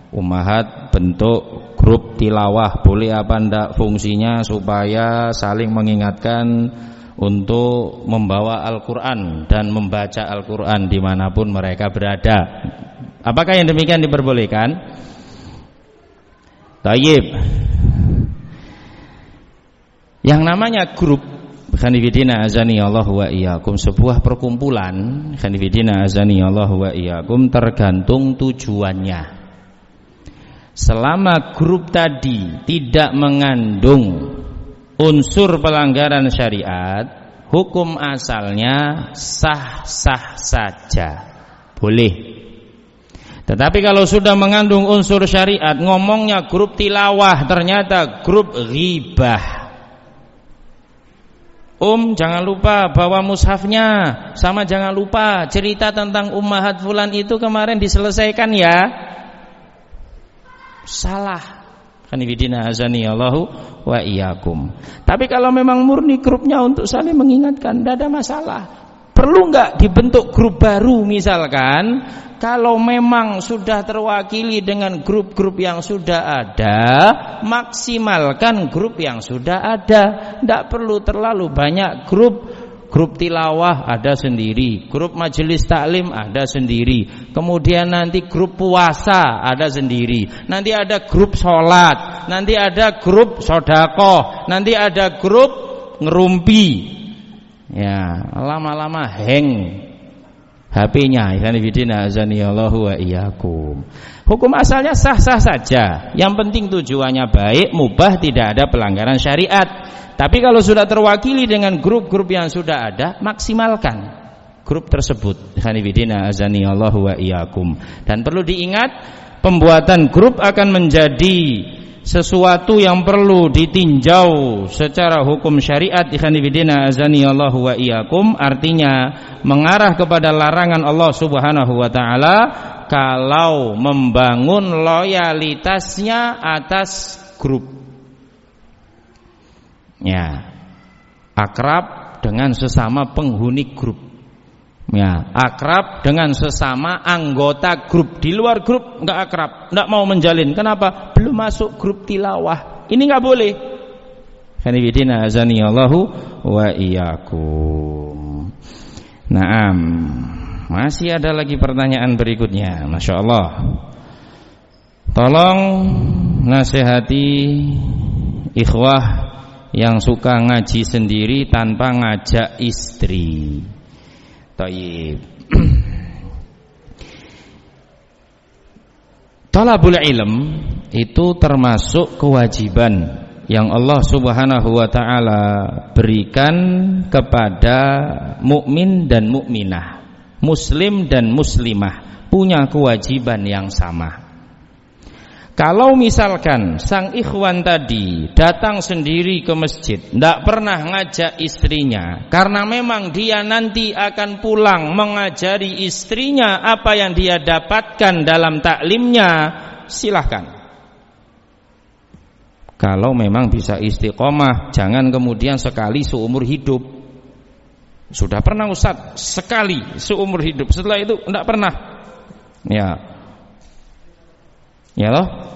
ummahat bentuk grup tilawah boleh apa ndak fungsinya supaya saling mengingatkan untuk membawa Al-Quran dan membaca Al-Quran dimanapun mereka berada. Apakah yang demikian diperbolehkan? Tayyib. Yang namanya grup, khanifidina azani Allah wa iyyakum, sebuah perkumpulan, khanifidina azani Allah wa iyyakum, tergantung tujuannya. Selama grup tadi tidak mengandung unsur pelanggaran syariat, hukum asalnya sah-sah saja, boleh. Tetapi kalau sudah mengandung unsur syariat, ngomongnya grup tilawah, ternyata grup ghibah. Jangan lupa bawa mushafnya, sama jangan lupa cerita tentang ummahat fulan itu kemarin diselesaikan ya. Salah. Kanibidina azani Allahu wa iyyakum. Tapi kalau memang murni grupnya untuk saling mengingatkan, tidak ada masalah. Perlu enggak dibentuk grup baru misalkan? Kalau memang sudah terwakili dengan grup-grup yang sudah ada, maksimalkan grup yang sudah ada. Tidak perlu terlalu banyak grup. Grup tilawah ada sendiri, grup majelis taklim ada sendiri, kemudian nanti grup puasa ada sendiri, nanti ada grup sholat, nanti ada grup sodakoh, nanti ada grup ngerumpi. Ya, lama-lama hang HP-nya. Kanibidina azanillahu wa iyyakum. Hukum asalnya sah-sah saja. Yang penting tujuannya baik, mubah, tidak ada pelanggaran syariat. Tapi kalau sudah terwakili dengan grup-grup yang sudah ada, maksimalkan grup tersebut. Kanibidina azanillahu wa iyyakum. Dan perlu diingat, pembuatan grup akan menjadi sesuatu yang perlu ditinjau secara hukum syariat. Kanibidina azanillahu wa iyyakum, artinya mengarah kepada larangan Allah Subhanahu wa taala kalau membangun loyalitasnya atas grup. Ya, akrab dengan sesama penghuni grup. Ya, akrab dengan sesama anggota grup. Di luar grup enggak akrab, enggak mau menjalin. Kenapa? Belum masuk grup tilawah. Ini enggak boleh. Kanibidina azanillahu wa iyyakum. Naam. Masih ada lagi pertanyaan berikutnya. Masya Allah. Tolong nasihati ikhwah yang suka ngaji sendiri tanpa ngajak istri. Taib. Talabul ilm itu termasuk kewajiban yang Allah Subhanahu wa taala berikan kepada mukmin dan mukminah, muslim dan muslimah, punya kewajiban yang sama. Kalau misalkan sang ikhwan tadi datang sendiri ke masjid, tidak pernah ngajak istrinya, karena memang dia nanti akan pulang mengajari istrinya apa yang dia dapatkan dalam taklimnya, silahkan. Kalau memang bisa istiqomah, jangan kemudian sekali seumur hidup. Sudah pernah Ustaz, sekali seumur hidup, setelah itu tidak pernah. Ya loh.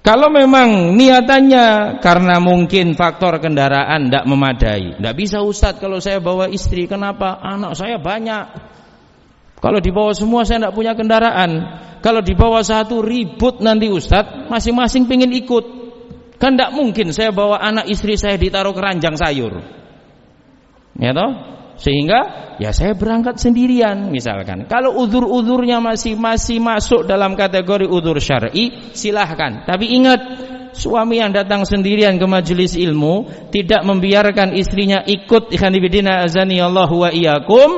Kalau memang niatannya karena mungkin faktor kendaraan tidak memadai, tidak bisa Ustaz kalau saya bawa istri, kenapa? Anak saya banyak. Kalau dibawa semua saya tidak punya kendaraan. Kalau dibawa satu ribut nanti Ustaz, masing-masing pengen ikut. Kan tidak mungkin saya bawa anak istri saya ditaruh keranjang sayur, ya toh? Sehingga ya saya berangkat sendirian misalkan. Kalau uzur-uzurnya masih masuk dalam kategori uzur syar'i, silahkan. Tapi ingat, suami yang datang sendirian ke majelis ilmu tidak membiarkan istrinya ikut, ikhwan fillah azanillahu wa iyyakum,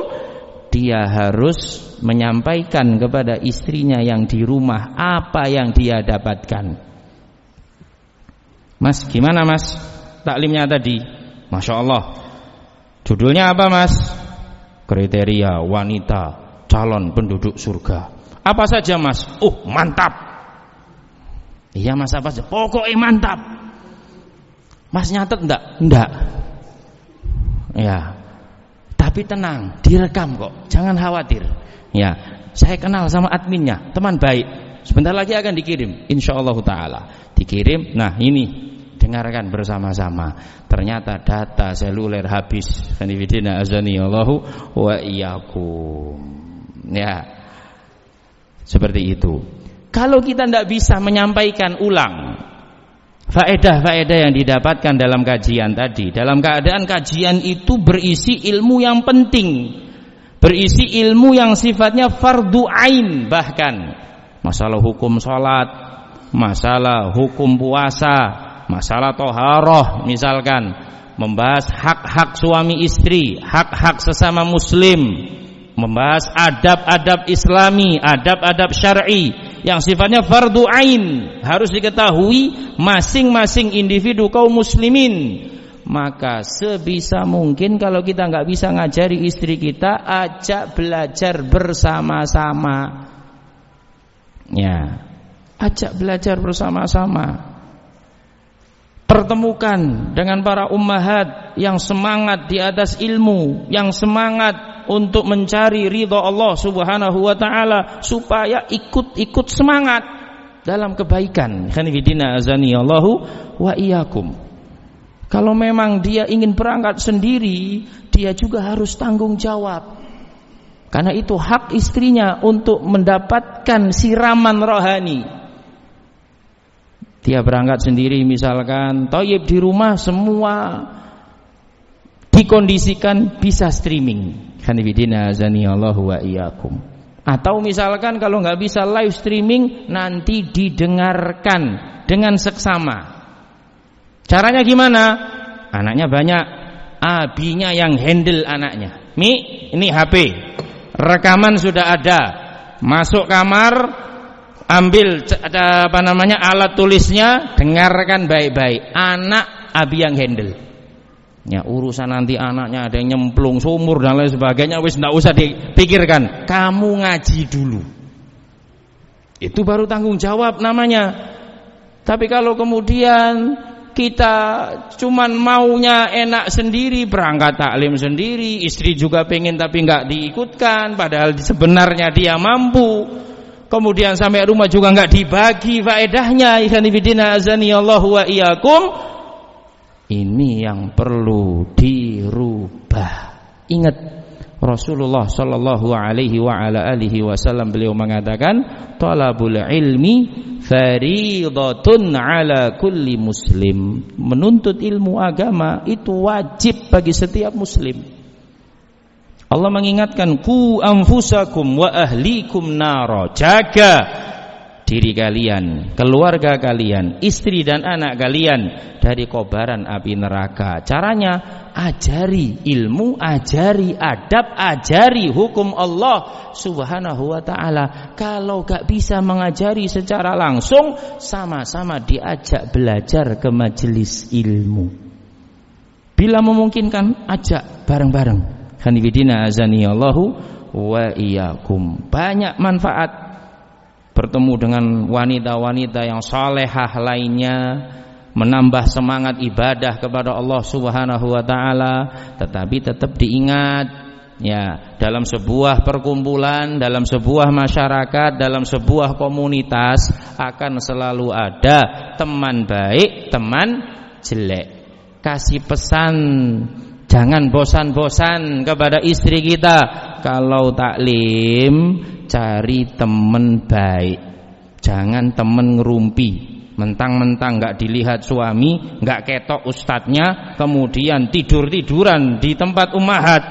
dia harus menyampaikan kepada istrinya yang di rumah apa yang dia dapatkan. Mas, gimana Mas taklimnya tadi? Masya Allah. Judulnya apa Mas? Kriteria wanita calon penduduk surga. Apa saja Mas? Oh mantap. Iya Mas, apa saja? Pokoknya mantap. Mas nyatet enggak? Enggak. Ya. Tapi tenang, direkam kok. Jangan khawatir. Ya, saya kenal sama adminnya, teman baik. Sebentar lagi akan dikirim, insyaallah taala. Dikirim. Nah, ini dengarkan bersama-sama. Ternyata data seluler habis. Kanifidina azanillahu wa iyyakum. Ya. Seperti itu. Kalau kita tidak bisa menyampaikan ulang faedah-faedah yang didapatkan dalam kajian tadi, dalam keadaan kajian itu berisi ilmu yang penting, berisi ilmu yang sifatnya fardu ain, bahkan masalah hukum sholat, masalah hukum puasa, masalah toharoh misalkan, membahas hak-hak suami istri, hak-hak sesama muslim, membahas adab-adab islami, adab-adab syar'i yang sifatnya fardu ain, harus diketahui masing-masing individu kaum muslimin. Maka sebisa mungkin kalau kita nggak bisa ngajari istri kita, ajak belajar bersama-sama. Ya, ajak belajar bersama-sama. Pertemukan dengan para ummahat yang semangat di atas ilmu, yang semangat untuk mencari ridha Allah Subhanahu wa taala, supaya ikut semangat dalam kebaikan. Khanifidina azanillahu wa iyyakum. Kalau memang dia ingin berangkat sendiri, dia juga harus tanggung jawab. Karena itu hak istrinya untuk mendapatkan siraman rohani. Dia berangkat sendiri misalkan, thayyib di rumah semua dikondisikan bisa streaming. Khanifidina azanillahu wa iyyakum. Atau misalkan kalau nggak bisa live streaming, nanti didengarkan dengan seksama. Caranya gimana? Anaknya banyak, abinya yang handle anaknya. Ini HP, rekaman sudah ada. Masuk kamar, ambil alat tulisnya, dengarkan baik-baik. Anak abi yang handle. Ya, urusan nanti anaknya ada yang nyemplung sumur dan lain sebagainya, wis ndak usah dipikirkan. Kamu ngaji dulu. Itu baru tanggung jawab namanya. Tapi kalau kemudian kita cuman maunya enak sendiri, berangkat taklim sendiri, istri juga pengen tapi nggak diikutkan, padahal sebenarnya dia mampu. Kemudian sampai rumah juga nggak dibagi faedahnya. Ikhwanifidina azanillahu wa iyyakum. Ini yang perlu dirubah. Ingat, Rasulullah sallallahu alaihi wa ala alihi wasallam beliau mengatakan, talabul ilmi fariidatun ala kulli muslim. Menuntut ilmu agama itu wajib bagi setiap muslim. Allah mengingatkan, ku anfusakum wa ahlikum nara. Jaga diri kalian, keluarga kalian, istri dan anak kalian dari kobaran api neraka. Caranya ajari ilmu, ajari adab, ajari hukum Allah Subhanahu wa ta'ala. Kalau gak bisa mengajari secara langsung, sama-sama diajak belajar ke majelis ilmu. Bila memungkinkan, ajak bareng-bareng. Khanifidina azaniyallahu wa iyyakum. Banyak manfaat bertemu dengan wanita-wanita yang salehah lainnya, menambah semangat ibadah kepada Allah Subhanahu wa ta'ala. Tetapi tetap diingat, ya, dalam sebuah perkumpulan, dalam sebuah masyarakat, dalam sebuah komunitas akan selalu ada teman baik, teman jelek. Kasih pesan, jangan bosan-bosan kepada istri kita. Kalau taklim, cari teman baik, jangan teman ngerumpi. Mentang-mentang gak dilihat suami, gak ketok ustadznya, kemudian tidur-tiduran di tempat ummahat,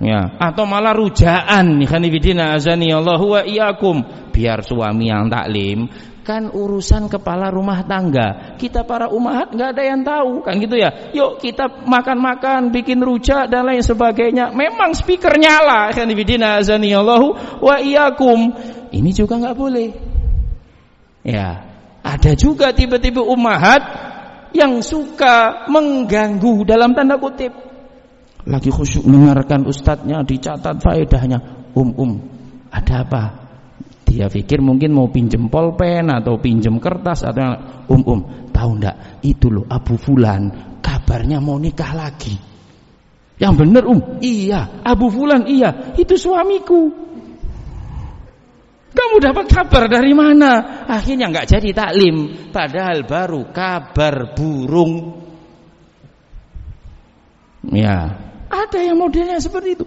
ya, atau malah rujaan. Khanifidina azaniyallahu wa iyyakum. Biar suami yang taklim, kan urusan kepala rumah tangga. Kita para ummahat gak ada yang tahu, kan gitu ya. Yuk kita makan-makan, bikin rujak dan lain sebagainya. Memang speaker nyala. Khanifidina azaniyallahu wa iyyakum. Ini juga gak boleh. Ya, ada juga tiba-tiba ummahat yang suka mengganggu dalam tanda kutip. Lagi khusyuk mendengarkan ustadznya, dicatat faedahnya. Ada apa? Dia pikir mungkin mau pinjem pulpen atau pinjem kertas atau tahu ndak? Itu loh Abu Fulan, kabarnya mau nikah lagi. Yang bener iya, Abu Fulan iya, itu suamiku. Kamu dapat kabar dari mana? Akhirnya nggak jadi taklim, padahal baru kabar burung. Ya, ada yang modelnya seperti itu.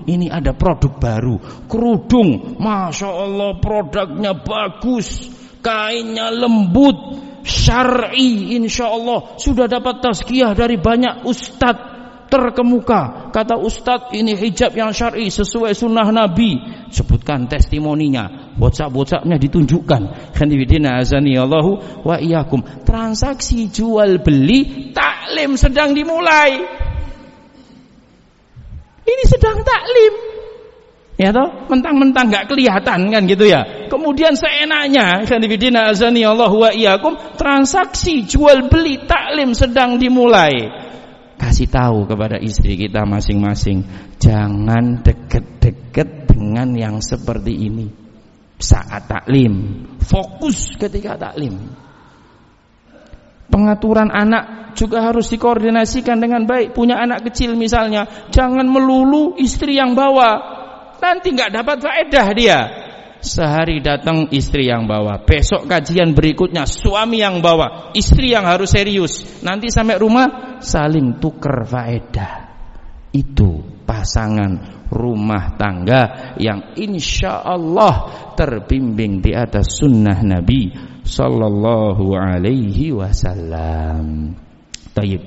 Ini ada produk baru, kerudung, masya Allah produknya bagus, kainnya lembut, syar'i, insya Allah sudah dapat tazkiyah dari banyak ustadz terkemuka. Kata ustadz ini hijab yang syar'i sesuai sunnah Nabi. Sebutkan testimoninya, WhatsApp-nya ditunjukkan. Khanifidina azaniyallahu wa iyyakum. Transaksi jual beli, taklim sedang dimulai. Ini sedang taklim, ya toh, mentang-mentang nggak kelihatan kan gitu ya. Kemudian seenaknya, khanifidina azaniyallahu wa iyyakum, transaksi jual beli taklim sedang dimulai. Kasih tahu kepada istri kita masing-masing, jangan deket-deket dengan yang seperti ini saat taklim. Fokus ketika taklim. Pengaturan anak juga harus dikoordinasikan dengan baik. Punya anak kecil misalnya, jangan melulu istri yang bawa, nanti nggak dapat faedah dia. Sehari datang istri yang bawa, besok kajian berikutnya suami yang bawa, istri yang harus serius. Nanti sampai rumah saling tuker faedah. Itu pasangan rumah tangga yang insya Allah terbimbing di atas sunnah Nabi sallallahu alaihi wasallam. Taib.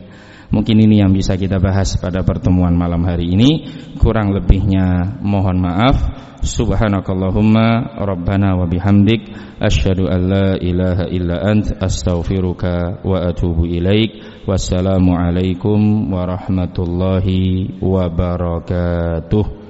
Mungkin ini yang bisa kita bahas pada pertemuan malam hari ini. Kurang lebihnya mohon maaf. Subhanakallahumma rabbana wa bihamdik asyhadu an la ilaha illa ant astaghfiruka wa atubu ilaik. Wassalamu alaikum warahmatullahi wabarakatuh.